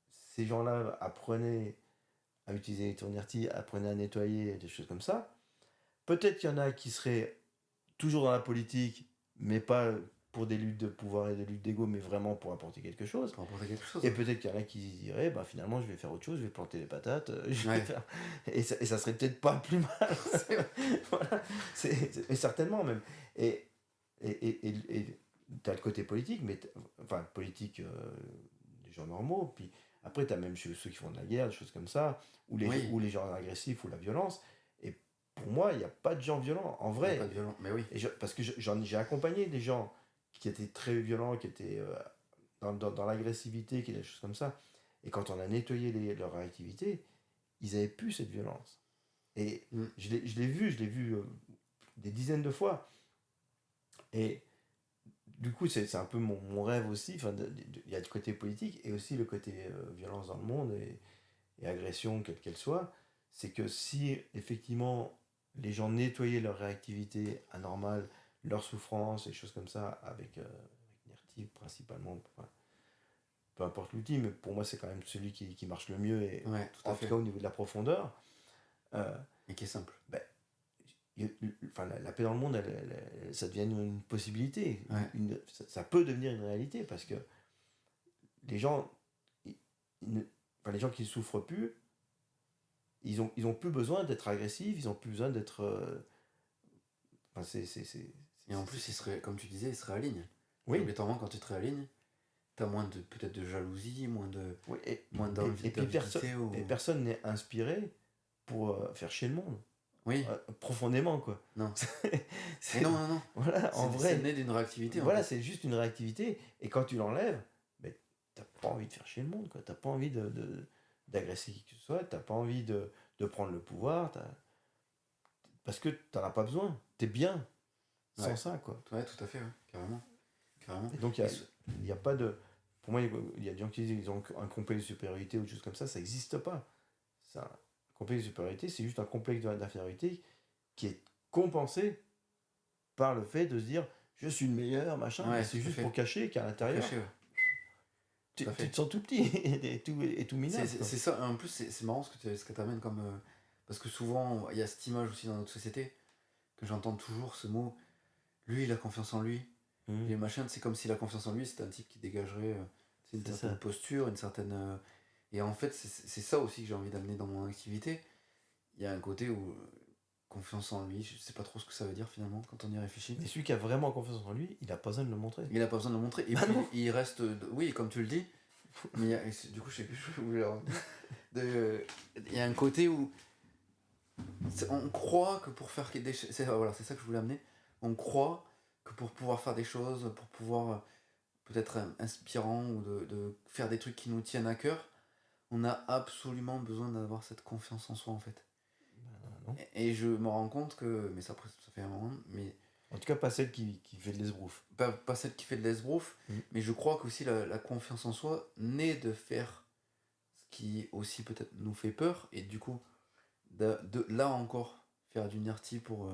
ces gens-là apprenaient à utiliser les tourniquets, apprenaient à nettoyer, des choses comme ça, peut-être qu'il y en a qui seraient toujours dans la politique, mais pas pour des luttes de pouvoir et des luttes d'ego, mais vraiment pour apporter quelque chose. Pour apporter quelque chose. Et peut-être qu'il y en a qui se diraient, bah, finalement, je vais faire autre chose, je vais planter des patates, je vais Ouais. faire... et ça serait peut-être pas plus mal. Voilà. Et certainement même. Et t'as le côté politique, mais enfin, politique des gens normaux, puis après, t'as même ceux qui font de la guerre, des choses comme ça, ou Oui. ou les gens agressifs, ou la violence. Et pour moi, il n'y a pas de gens violents, en Il y a vrai. pas de violent. Mais oui. Parce que j'ai accompagné des gens qui étaient très violents, qui étaient dans l'agressivité, qui étaient des choses comme ça. Et quand on a nettoyé leur réactivité, ils avaient plus cette violence. Et je l'ai vu des dizaines de fois. Et du coup, c'est un peu mon rêve aussi. Enfin, il y a le côté politique et aussi le côté violence dans le monde et agression, quelle qu'elle soit. C'est que si effectivement les gens nettoyaient leur réactivité anormale, leur souffrance et choses comme ça avec Nerti principalement, enfin, peu importe l'outil, mais pour moi c'est quand même celui qui marche le mieux et Ouais, tout à en fait. tout cas au niveau de la profondeur. Et qui est simple. Ben, enfin, la paix dans le monde, ça devient une possibilité. Ouais. Ça peut devenir une réalité parce que les gens, enfin, les gens qui ne souffrent plus, ils ont plus besoin d'être agressifs, ils ont plus besoin d'être. Enfin, Et en plus, comme tu disais, ils se réalignent. Oui. Obligatoirement, quand tu te réalignes, t'as moins de peut-être de jalousie, moins d'envie et puis personne n'est inspiré pour faire chier le monde. Oui. Profondément, quoi. Non. Mais non. Voilà, en vrai. C'est né d'une réactivité. Voilà, c'est juste une réactivité. Et quand tu l'enlèves, ben, t'as pas envie de faire chier le monde, quoi. T'as pas envie d'agresser qui que ce soit, t'as pas envie de prendre le pouvoir, parce que t'en as pas besoin. T'es bien sans ça, quoi. Ouais, tout à fait, ouais. Carrément. Et donc, il n'y a pas de... Pour moi, il y a des gens qui disent qu'ils ont un complexe de supériorité ou des choses comme ça n'existe pas. Un complexe de supériorité, c'est juste un complexe d'infériorité qui est compensé par le fait de se dire je suis le meilleur, machin. Ouais, c'est juste pour cacher qu'à l'intérieur, tu te sens tout petit et tout minable. C'est ça, en plus, c'est marrant ce que tu amènes comme. Parce que souvent, il y a cette image aussi dans notre société, que j'entends toujours ce mot. Lui, il a confiance en lui. Les machins, c'est comme si la confiance en lui, c'était un type qui dégagerait une certaine posture, une certaine. Et en fait, c'est ça aussi que j'ai envie d'amener dans mon activité. Il y a un côté où confiance en lui, je sais pas trop ce que ça veut dire finalement quand on y réfléchit. Mais celui qui a vraiment confiance en lui, il a pas besoin de le montrer. Il a pas besoin de le montrer. Et puis, il reste. Oui, comme tu le dis. Mais du coup, je sais plus ce que je voulais dire. Il y a un côté où. On croit que pour faire des choses. Voilà, c'est ça que je voulais amener. On croit que pour pouvoir faire des choses, pour pouvoir peut-être inspirant ou de faire des trucs qui nous tiennent à cœur, on a absolument besoin d'avoir cette confiance en soi en fait. Non. Et je me rends compte que, mais ça fait un moment, mais en tout cas pas celle qui fait de l'esbrouf. Pas celle qui fait de l'esbrouf, mais je crois qu'aussi la confiance en soi naît de faire ce qui aussi peut-être nous fait peur, et du coup, de là encore, faire du NERTI pour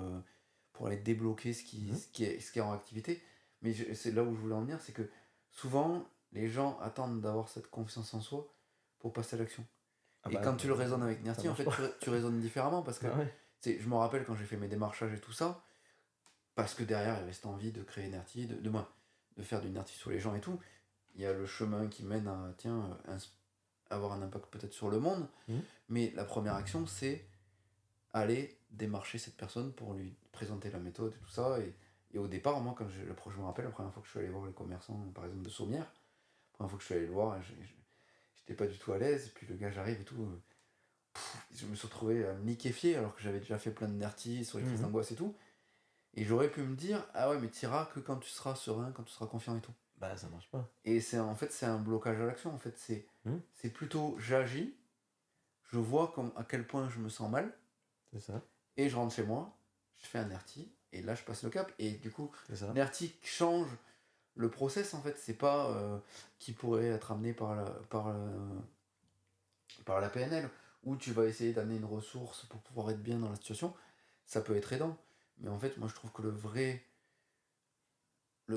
aller débloquer ce qui est en activité. Mais c'est là où je voulais en venir, c'est que souvent, les gens attendent d'avoir cette confiance en soi pour passer à l'action. Et quand tu le raisonnes avec NERTI, en fait, tu raisonnes différemment, parce que je me rappelle quand j'ai fait mes démarchages et tout ça, parce que derrière, il y avait cette envie de créer NERTI, de faire du NERTI sur les gens et tout. Il y a le chemin qui mène à, avoir un impact peut-être sur le monde, mais la première action, c'est aller démarcher cette personne pour lui présenter la méthode et tout ça. Et au départ, moi, quand je me rappelle, la première fois que je suis allé voir les commerçants, par exemple de Sommières, la première fois que je suis allé le voir, j'étais pas du tout à l'aise, et puis le gars, j'arrive et tout, je me suis retrouvé liquéfié, alors que j'avais déjà fait plein de NERTI sur les crises d'angoisse et tout. Et j'aurais pu me dire, ah ouais, mais t'iras que quand tu seras serein, quand tu seras confiant et tout. Bah, ça marche pas. Et en fait, c'est un blocage à l'action. En fait, c'est plutôt j'agis, je vois à quel point je me sens mal. C'est ça. Et je rentre chez moi, je fais un NERTI, et là, je passe le cap. Et du coup, NERTI change le process, en fait, c'est pas qui pourrait être amené par la PNL, où tu vas essayer d'amener une ressource pour pouvoir être bien dans la situation. Ça peut être aidant. Mais en fait, moi, je trouve que le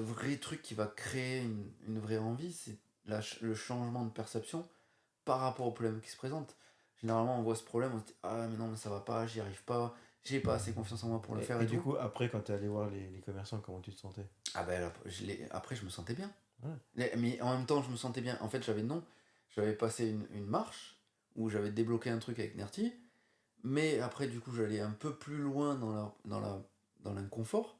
vrai truc qui va créer une vraie envie, c'est le changement de perception par rapport au problème qui se présente. Généralement, on voit ce problème, on se dit ah, mais non, mais ça va pas, j'y arrive pas, j'ai pas assez confiance en moi pour le faire Et et du tout. coup, après, quand tu es allé voir les commerçants, comment tu te sentais? Ah ben là, après, je me sentais bien. Ouais. Mais en même temps, je me sentais bien. En fait, j'avais passé une marche où j'avais débloqué un truc avec Nerti, mais après, du coup, j'allais un peu plus loin dans l'inconfort,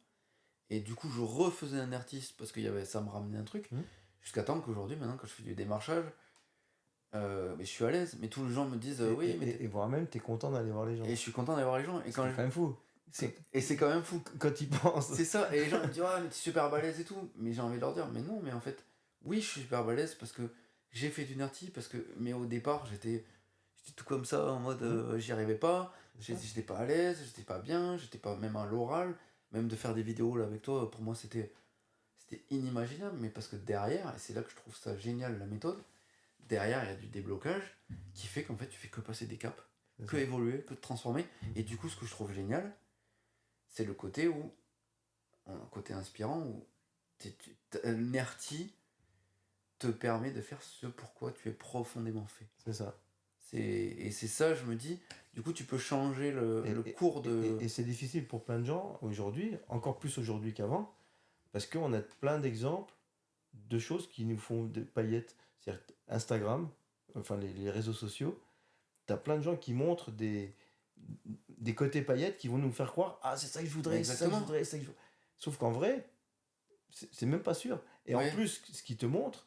et du coup, je refaisais un artiste parce que ça me ramenait un truc, Mhm. jusqu'à temps qu'aujourd'hui, maintenant, quand je fais du démarchage, mais je suis à l'aise, mais tous les gens me disent oui, mais Et voire même, tu es content d'aller voir les gens. et je suis content d'aller voir les gens. Et C'est quand même fou. et c'est quand même fou. Quand tu y penses. C'est ça, et les gens me disent ah, mais t'es super balèze et tout. Mais j'ai envie de leur dire, mais non, mais en fait, oui, je suis super balèze parce que j'ai fait du nerdy, mais au départ, j'étais tout comme ça, en mode j'y arrivais pas, C'est ça. j'étais pas à l'aise, j'étais pas bien, j'étais pas même à l'oral, même de faire des vidéos là avec toi, pour moi c'était inimaginable, mais parce que derrière, et c'est là que je trouve ça génial la méthode, derrière il y a du déblocage qui fait qu'en fait tu fais que passer des caps, C'est que ça. évoluer, que te transformer, et du coup ce que je trouve génial, c'est le côté où, un côté inspirant, où Nerti te permet de faire ce pourquoi tu es profondément fait. C'est ça. Et c'est ça, je me dis, du coup tu peux changer le cours de... Et c'est difficile pour plein de gens aujourd'hui, encore plus aujourd'hui qu'avant, parce qu'on a plein d'exemples de choses qui nous font des paillettes. C'est-à-dire Instagram, enfin les réseaux sociaux, tu as plein de gens qui montrent des côtés paillettes qui vont nous faire croire ah, c'est ça que je voudrais, c'est ça que je Exactement. voudrais, c'est ça que je voudrais. Sauf qu'en vrai, c'est même pas sûr. Et en Ouais. plus, ce qu'ils te montrent,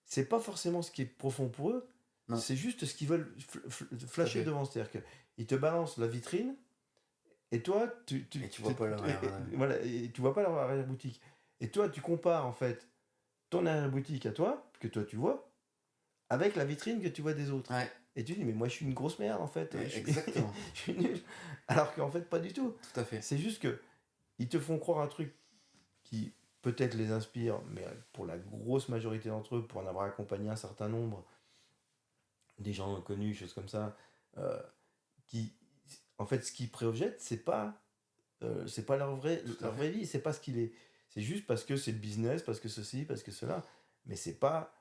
c'est pas forcément ce qui est profond pour eux, Non. c'est juste ce qu'ils veulent flasher fait. devant. C'est-à-dire qu'ils te balancent la vitrine et toi, Et tu vois pas leur voilà, et tu vois pas leur arrière-boutique. Et toi, tu compares en fait ton arrière-boutique à toi, que toi tu vois, avec la vitrine que tu vois des autres. Ouais, Et tu dis, mais moi je suis une grosse merde en fait. ouais, Je suis, exactement, je suis nul. Alors qu'en fait, pas du tout. tout à fait. C'est juste que ils te font croire un truc qui peut-être les inspire, mais pour la grosse majorité d'entre eux, pour en avoir accompagné un certain nombre, des gens connus, choses comme ça, euh, qui, en fait, ce qu'ils projettent, c'est pas leur vraie vie, c'est pas ce qu'il est. C'est juste parce que c'est le business, parce que ceci, parce que cela, mais c'est pas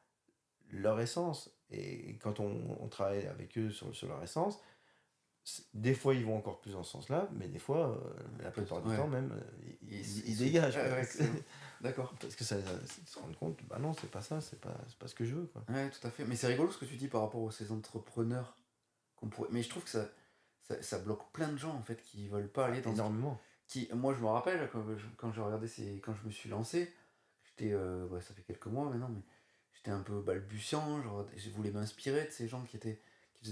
leur essence. Et quand on travaille avec eux sur leur essence, des fois ils vont encore plus dans ce sens-là, mais des fois, la plupart du temps même, ils dégagent. Ouais, ouais, d'accord. Parce que ça ils se rendent compte, bah non, c'est pas ça, c'est pas ce que je veux. Quoi. Ouais, tout à fait. Mais c'est rigolo ce que tu dis par rapport à ces entrepreneurs qu'on pourrait... Mais je trouve que ça bloque plein de gens en fait qui veulent pas aller dans énormément. Moi je me rappelle quand j'ai regardé quand je me suis lancé, j'étais ça fait quelques mois maintenant, mais j'étais un peu balbutiant, genre je voulais m'inspirer de ces gens qui faisaient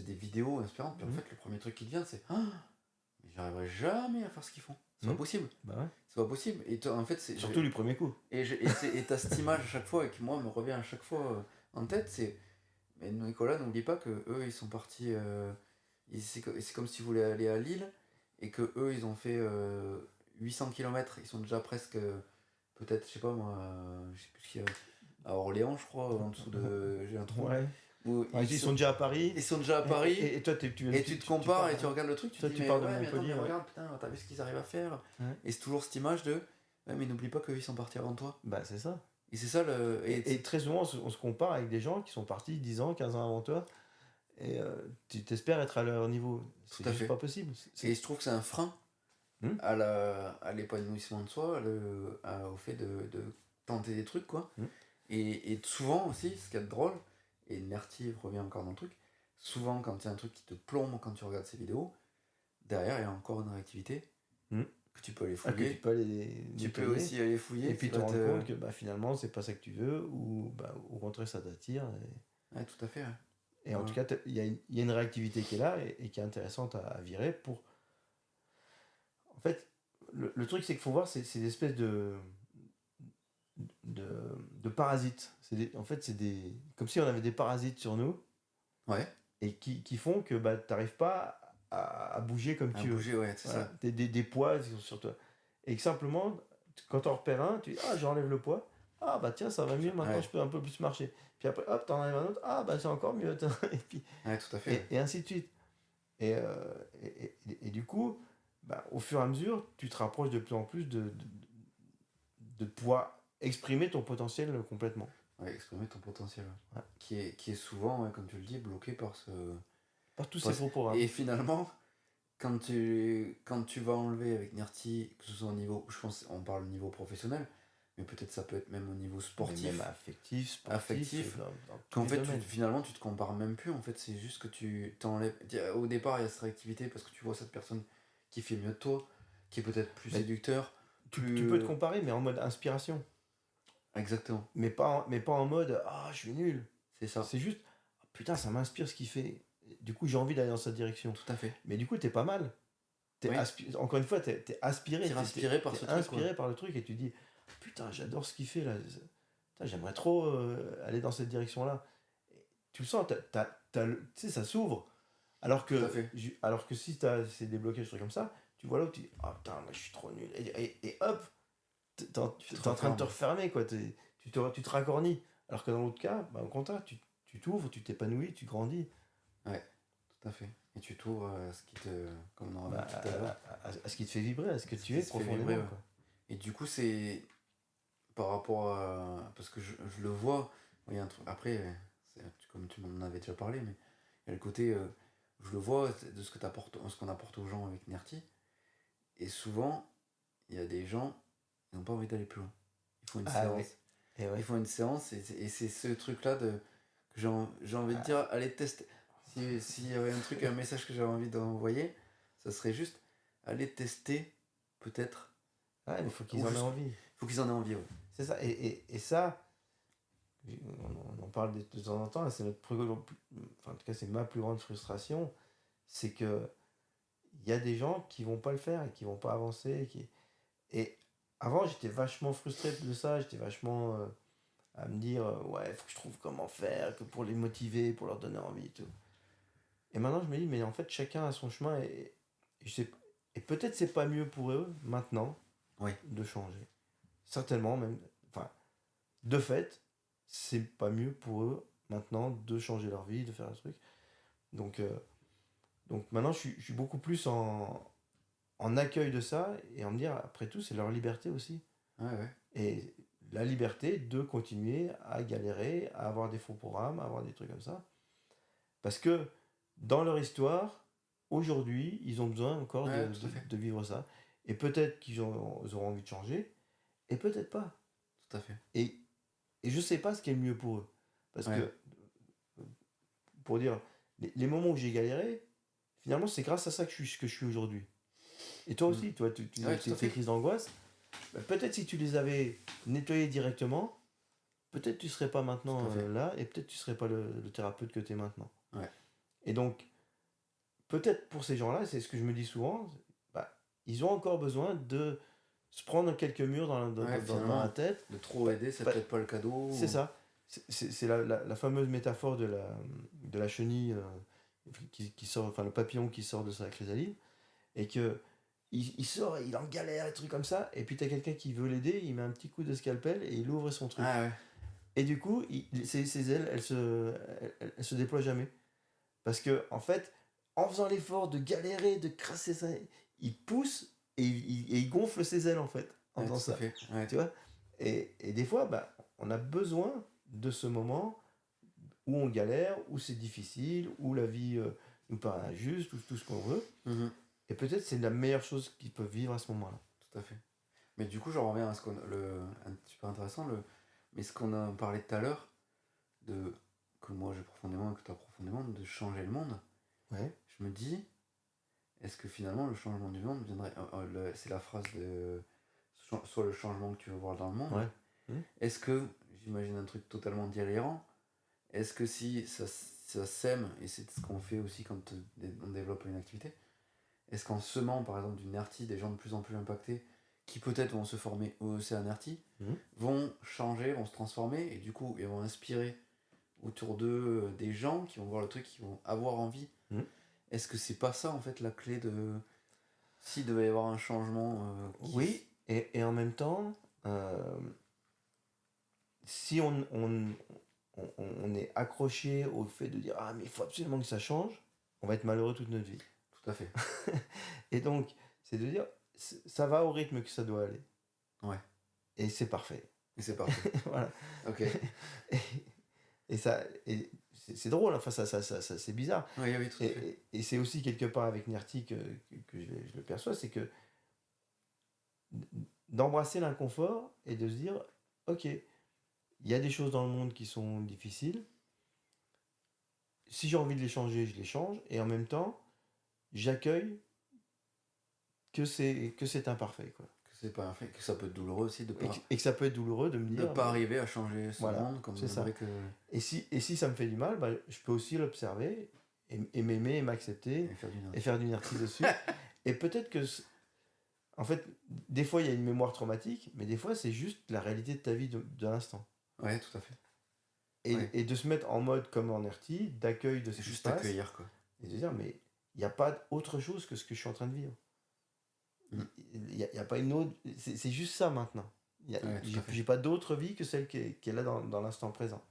des vidéos inspirantes, puis en fait le premier truc qui te vient c'est ah, mais j'arriverai jamais à faire ce qu'ils font. C'est pas possible. Bah ouais. C'est pas possible. Et toi, en fait c'est Surtout les premiers coups. et t'as cette image à chaque fois et qui moi me revient à chaque fois en tête, c'est mais Nicolas, n'oublie pas que eux ils sont partis c'est comme s'ils voulaient aller à Lille et que eux ils ont fait 800 km, ils sont déjà presque peut-être je sais pas moi je sais plus ce qu'il y a à Orléans je crois en dessous de j'ai un trou Ouais. où Ils sont déjà à Paris. ils sont déjà à Paris Et toi, tu te compares et tu regardes le truc, tu toi, te dis tu mais pars de ouais mais attends Montpellier, mais ouais. regarde putain t'as vu ce qu'ils arrivent à faire Ouais. et c'est toujours cette image de ouais mais n'oublie pas qu'eux ils sont partis avant toi Bah c'est ça. et c'est ça Et très souvent, on se compare avec des gens qui sont partis 10 ans, 15 ans avant toi. Et tu t'espères être à leur niveau. C'est juste pas possible. Et je trouve que c'est un frein Hmm. à l'épanouissement de soi, au fait de tenter des trucs, quoi. Hmm. Et souvent aussi, ce qui est drôle, et Nerti revient encore dans le truc, souvent quand il y a un truc qui te plombe quand tu regardes ces vidéos, derrière il y a encore une réactivité Hmm. que tu peux aller Ah, que fouiller. tu peux aller Tu peux nettoyer. aussi aller fouiller. Et puis te rendre compte que bah, finalement, c'est pas ça que tu veux, ou bah, au contraire, ça t'attire. Ouais, tout à fait. Ouais. Et en tout cas, il y a une réactivité qui est là et qui est intéressante à virer pour. En fait, le truc, c'est qu'il faut voir, c'est des espèces de parasites. En fait, c'est des. Comme si on avait des parasites sur nous. Ouais. Et qui font que bah, tu n'arrives pas à bouger comme tu veux. Bouger, ouais, c'est voilà. ça. Des poids qui sont sur toi. Et que simplement, quand tu en repères un, tu dis ah, j'enlève le poids. ah bah tiens, ça va mieux, maintenant Ouais, je peux un peu plus marcher. Puis après, hop, t'en arrives à un autre, ah bah c'est encore mieux. Et puis, ouais, tout à fait. Ouais. et ainsi de suite. Et du coup, bah, au fur et à mesure, tu te rapproches de plus en plus de pouvoir exprimer ton potentiel complètement. Ouais, exprimer ton potentiel. Ouais. Ouais. Qui est souvent, ouais, comme tu le dis, bloqué par ce. Par tous ces par ce- faux programmes. Et finalement, quand tu vas enlever avec Nerti, que ce soit au niveau. Je pense on parle au niveau professionnel, mais peut-être ça peut être même au niveau Mais même sportif, affectif, sportif, affectif, dans tous qu'en les fait, domaines. finalement, tu te compares même plus. En fait, c'est juste que tu t'enlèves. Au départ, il y a cette réactivité parce que tu vois cette personne qui fait mieux de toi, qui est peut-être plus Mais séducteur, tu peux te plus. comparer, mais en mode inspiration. Exactement, Mais pas en mode, ah, je suis nul. c'est ça, C'est juste, ah, putain, ça m'inspire ce qu'il fait. Du coup, j'ai envie d'aller dans cette direction. tout à fait. Mais du coup, t'es pas mal. Oui, Encore une fois, t'es aspiré, t'es inspiré par t'es ce truc, quoi. inspiré par le truc et tu dis, putain, j'adore ce qu'il fait là. Putain, j'aimerais trop aller dans cette direction-là. Et tu le sens, tu sais, ça s'ouvre. Alors Tout à que, fait. alors que si t'as ces déblocages, trucs comme ça, tu vois là où tu dis, ah putain, moi je suis trop nul. Et hop, Tu te t'es en train de te refermes. refermer, quoi. Tu te racornis. Alors que dans l'autre cas, bah, au contraire, tu t'ouvres, tu t'épanouis, tu grandis. Ouais, tout à fait. Et tu t'ouvres à ce qui te. Comme on aura Bah, dit tout à l'heure, à ce qui te fait vibrer, à ce que ce tu qui es se fait vibrer, profondément, ouais. quoi. Et du coup, c'est par rapport à. Parce que je le vois. Il y a un truc. Après, comme tu m'en avais déjà parlé, mais il y a le côté. Je le vois de ce qu'on apporte aux gens avec Nerti. Et souvent, il y a des gens, ils n'ont pas envie d'aller plus loin. Ils font une Ah oui, séance. et Ils ouais. font une séance et c'est ce truc-là que j'ai envie de dire, allez tester. S'il y avait un message que j'avais envie d'envoyer, ça serait juste, allez tester, peut-être. Ouais, mais il faut qu'ils Ou en aient juste, envie. faut qu'ils en aient envie, ouais. C'est ça. Et ça, on en parle de temps en temps, là, c'est enfin, en tout cas, c'est ma plus grande frustration, c'est que il y a des gens qui vont pas le faire et qui vont pas avancer. Et avant, j'étais vachement frustré de ça, j'étais vachement à me dire, ouais, faut que je trouve comment faire, que pour les motiver, pour leur donner envie et tout. Et maintenant, je me dis, mais en fait, chacun a son chemin et peut-être c'est pas mieux pour eux maintenant Oui, de changer. Certainement même. Enfin, de fait, c'est pas mieux pour eux maintenant de changer leur vie, de faire un truc. Donc, maintenant, je suis beaucoup plus en accueil de ça et en me dire, après tout, c'est leur liberté aussi. ouais, ouais, Et la liberté de continuer à galérer, à avoir des faux programmes, à avoir des trucs comme ça. Parce que dans leur histoire, aujourd'hui, ils ont besoin encore ouais, tout à fait, de vivre ça. Et peut-être ils auront envie de changer, et peut-être pas. tout à fait. Et, et je sais pas ce qui est le mieux pour eux. Parce Ouais, que, pour dire, les moments où j'ai galéré, finalement, c'est grâce à ça que je suis ce que je suis aujourd'hui. Et toi mm. aussi, toi, tu disais Ouais, que tout à tes fait. crises d'angoisse, bah, peut-être si tu les avais nettoyées directement, peut-être tu serais pas Tout maintenant à fait. là, et peut-être tu serais pas le thérapeute que tu es maintenant. Ouais, Et donc, peut-être pour ces gens-là, c'est ce que je me dis souvent, bah, ils ont encore besoin de se prendre quelques murs ouais, dans la finalement, tête. de trop Bah, aider, c'est bah, peut-être pas le cadeau. c'est ça. C'est la fameuse métaphore de la chenille qui sort, enfin le papillon qui sort de sa chrysalide, et que il sort, il en galère, des trucs comme ça, et puis t'as quelqu'un qui veut l'aider, il met un petit coup de scalpel et il ouvre son truc. Ah ouais, Et du coup, ses ailes, elles se déploient jamais. Parce que, en fait, en faisant l'effort de galérer, de crasser ça, il pousse et il gonfle ses ailes, en fait, en ouais, faisant tout à ça. fait. Ouais, Tu vois. Et des fois, bah, on a besoin de ce moment où on galère, où c'est difficile, où la vie nous paraît injuste, ou tout ce qu'on veut. mhm, Et peut-être c'est la meilleure chose qu'ils peuvent vivre à ce moment-là. tout à fait. Mais du coup, je reviens à super intéressant, mais ce qu'on a parlé tout à l'heure, de, que moi j'ai profondément, et que tu as profondément, de changer le monde, Ouais. je me dis, est-ce que finalement le changement du monde viendrait. C'est la phrase de. Soit le changement que tu veux voir dans le monde. Ouais. Hmm. Est-ce que, j'imagine un truc totalement délirant, est-ce que si ça sème, et c'est ce qu'on fait aussi quand on développe une activité, est-ce qu'en semant par exemple du NERTI des gens de plus en plus impactés, qui peut-être vont se former au CNRT, Hmm. vont changer, vont se transformer, et du coup ils vont inspirer autour d'eux des gens qui vont voir le truc, qui vont avoir envie. Hmm. Est-ce que c'est pas ça en fait la clé de. S'il devait y avoir un changement qui. Oui, et en même temps, euh, si on est accroché au fait de dire ah mais il faut absolument que ça change, on va être malheureux toute notre vie. Tout à fait. Et donc, c'est de dire ça va au rythme que ça doit aller. Ouais. Et c'est parfait. Et c'est parfait. Voilà. Ok. Et ça, et c'est drôle, enfin c'est bizarre. Oui, oui, tout à fait. Et c'est aussi quelque part avec Nerti que je le perçois, c'est que d'embrasser l'inconfort et de se dire, ok, il y a des choses dans le monde qui sont difficiles. Si j'ai envie de les changer, je les change. Et en même temps, j'accueille que c'est imparfait, quoi. Que c'est pas fait, que ça peut être douloureux aussi de pas, Et que ça peut être douloureux de me de dire, pas arriver à changer ce voilà, monde comme c'est on ça. aimerait que. Et si ça me fait du mal, bah, je peux aussi l'observer et m'aimer et m'accepter Et faire du et faire du Nerti dessus. Et peut-être que, en fait, des fois il y a une mémoire traumatique, mais des fois c'est juste la réalité de ta vie de l'instant. Ouais, tout à fait. Et, Ouais. et de se mettre en mode comme en Nerti, d'accueil de ce C'est qui juste se passe, accueillir, quoi. et de dire, mais il n'y a pas autre chose que ce que je suis en train de vivre. Mm. Il n'y a pas une autre. C'est juste ça maintenant. Ouais, tout à fait. J'ai pas d'autre vie que celle qui est là dans l'instant présent.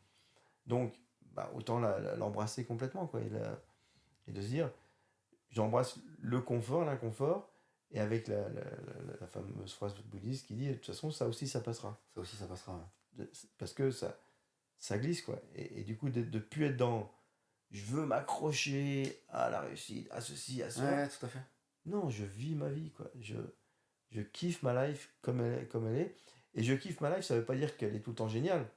Donc, bah, autant l'embrasser complètement, quoi. Et de se dire, j'embrasse le confort, l'inconfort, et avec la fameuse phrase bouddhiste qui dit, de toute façon, ça aussi, ça passera. Ça aussi, ça passera. Ouais. Parce que ça glisse, quoi. Et du coup, de plus être dans je veux m'accrocher à la réussite, à ceci, à cela. Ouais, tout à fait. Non, je vis ma vie, quoi. Je kiffe ma life comme elle est. Et je kiffe ma life, ça veut pas dire qu'elle est tout le temps géniale. Ouais.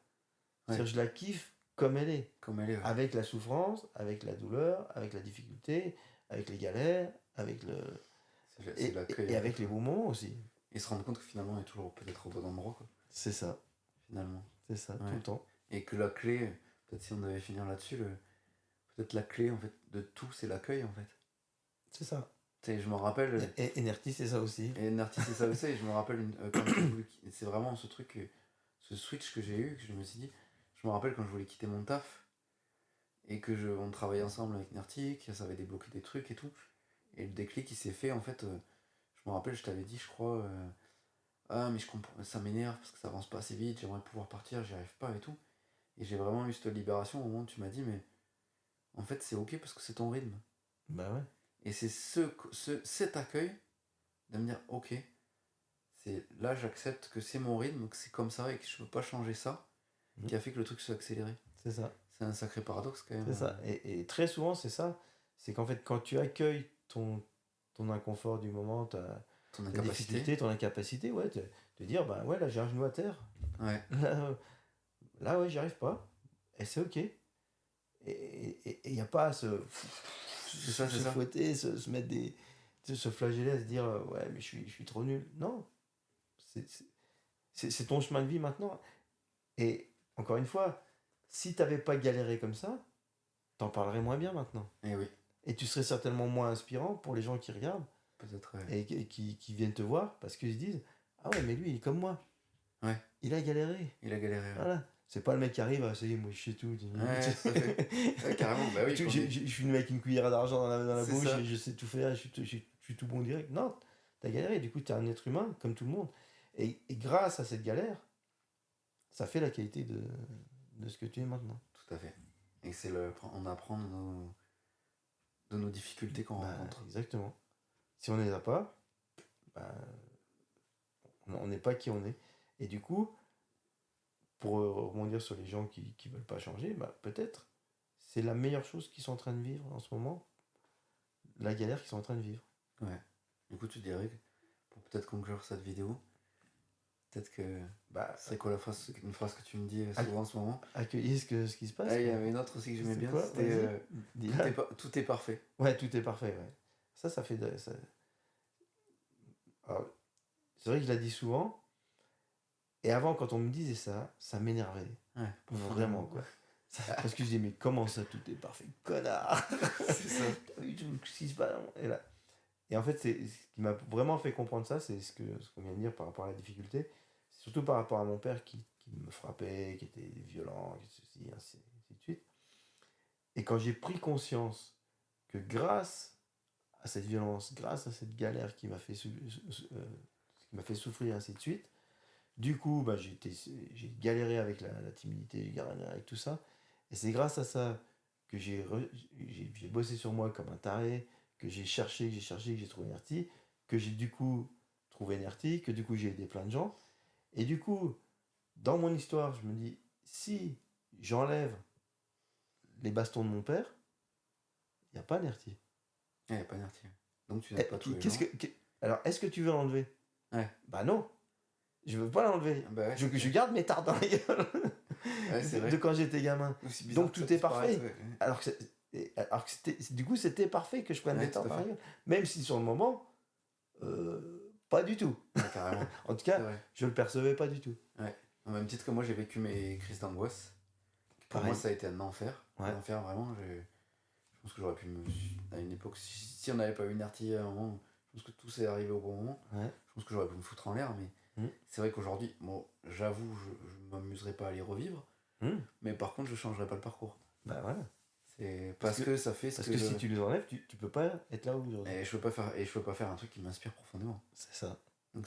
C'est-à-dire je la kiffe comme elle est. Comme elle est, ouais. Avec la souffrance, avec la douleur, avec la difficulté, avec les galères, avec le. C'est l'accueil. Et avec les beaux moments aussi. Et se rendre compte que finalement, on est toujours peut-être au bon endroit, quoi. C'est ça. Finalement. C'est ça, Ouais. tout le temps. Et que la clé, peut-être si on devait finir là-dessus, peut-être la clé en fait de tout, c'est l'accueil en fait. C'est ça. Tu sais, je me rappelle. Et Nerti, c'est ça aussi. Et Nerti, c'est ça aussi. Et je me rappelle quand j'ai voulu. C'est vraiment ce truc, ce switch que j'ai eu, que je me suis dit. Je me rappelle quand je voulais quitter mon taf et on travaillait ensemble avec Nerti, que ça avait débloqué des trucs et tout. Et le déclic qui s'est fait en fait. Je me rappelle, je t'avais dit, je crois. Ah, mais je comprends, ça m'énerve parce que ça avance pas assez vite, j'aimerais pouvoir partir, j'y arrive pas et tout. Et j'ai vraiment eu cette libération au moment où tu m'as dit, mais en fait, c'est ok parce que c'est ton rythme. Bah ouais. Et c'est cet accueil de me dire, ok, là j'accepte que c'est mon rythme, que c'est comme ça et que je peux pas changer ça, qui a fait que le truc soit accéléré. C'est ça. C'est un sacré paradoxe quand même. C'est ça. Et très souvent, c'est ça. C'est qu'en fait, quand tu accueilles ton inconfort du moment, ton difficulté, ton incapacité, ouais, te dire, bah ouais, là j'ai un genou à terre. Ouais. Là ouais, j'y arrive pas. Et c'est ok. Et il n'y a pas à se fouetter, se mettre se flageller, à se dire, ouais, mais je suis trop nul. Non. C'est ton chemin de vie maintenant. Et encore une fois, si t'avais pas galéré comme ça, t'en parlerais moins bien maintenant. Et oui. Et tu serais certainement moins inspirant pour les gens qui regardent. Peut-être, ouais. Et qui viennent te voir parce qu'ils se disent, ah ouais, mais lui, il est comme moi. Ouais. Il a galéré. Il a galéré. Ouais. Voilà. C'est pas le mec qui arrive, ah, ça y est, moi je sais tout. Ouais, ça fait. Ouais, carrément, bah oui. Je suis venu avec une cuillère d'argent dans la bouche, ça. et je sais tout faire, je suis tout bon direct. Non, t'as galéré, du coup t'es un être humain comme tout le monde. Et grâce à cette galère, ça fait la qualité de ce que tu es maintenant. Tout à fait. Et on apprend de nos difficultés qu'on rencontre. Exactement. Si on ne les a pas, on n'est pas qui on est. Et du coup, pour rebondir sur les gens qui ne veulent pas changer, peut-être c'est la meilleure chose qu'ils sont en train de vivre en ce moment, la galère qu'ils sont en train de vivre. Ouais. Du coup, tu dirais que pour peut-être conclure cette vidéo, peut-être que c'est quoi une phrase que tu me dis souvent en ce moment? Accueillir ce qui se passe. Il y avait une autre aussi que j'aimais bien, c'était tout est parfait. Ouais, tout est parfait, ouais. Ça fait de... Alors, c'est vrai que je la dis souvent, et avant, quand on me disait ça m'énervait. Ouais, vraiment, quoi. Parce que je dis, mais comment ça, tout est parfait, connard? C'est ça. T'as vu tout ce qui se passe? Et en fait, ce qui m'a vraiment fait comprendre ça, c'est ce qu'on vient de dire par rapport à la difficulté, surtout par rapport à mon père qui me frappait, qui était violent, ainsi de suite. Et quand j'ai pris conscience que grâce à cette violence, grâce à cette galère qui m'a fait souffrir, ainsi de suite, Du coup, bah, j'ai galéré avec la timidité, j'ai galéré avec tout ça. Et c'est grâce à ça que j'ai bossé sur moi comme un taré, que j'ai cherché, que j'ai trouvé Nerti, que j'ai du coup trouvé Nerti, que du coup j'ai aidé plein de gens. Et du coup, dans mon histoire, je me dis, si j'enlève les bastons de mon père, il n'y a pas Nerti. Il n'y a pas Nerti. Donc tu n'aides pas tous les Qu'est-ce gens. alors, est-ce que tu veux l'enlever? Ouais. Bah non, je veux pas l'enlever. Bah ouais, Je garde mes tartes dans la gueule ouais, c'est vrai. de quand j'étais gamin. Aussi bizarre Donc que ça tout est puisse paraître, parfait. ouais. Alors que du coup, c'était parfait que je prenne Ouais, des tout à tartes dans la fait. gueule. Même si sur le moment, pas du tout. Ouais, carrément. En tout C'est cas, vrai. je le percevais pas du tout. Ouais. Au même titre que moi, j'ai vécu mes crises d'angoisse. Pour Pareil. moi, ça a été un enfer. Ouais. Un enfer, vraiment. Je pense que j'aurais pu me. À une époque, si on n'avait pas eu Nerti à un moment, je pense que tout s'est arrivé au bon moment. Ouais. Je pense que j'aurais pu me foutre en l'air, mais c'est vrai qu'aujourd'hui, bon, j'avoue, je m'amuserais pas à les revivre, mais par contre, je changerais pas le parcours. Bah voilà. C'est parce que ça fait ce Parce que si tu les enlèves, tu peux pas être là aujourd'hui. Et je peux pas faire un truc qui m'inspire profondément. C'est ça. Donc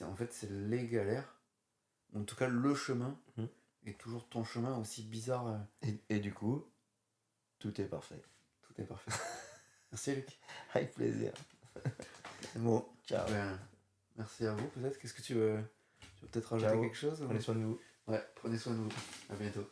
en fait, c'est les galères, en tout cas le chemin, est toujours ton chemin aussi bizarre. Et du coup, tout est parfait. Tout est parfait. Merci Luc. Avec plaisir. Bon, Ciao. Merci à vous peut-être. Qu'est-ce que tu veux peut-être rajouter quelque chose? Prenez soin de vous. Ouais, prenez soin de vous. À bientôt.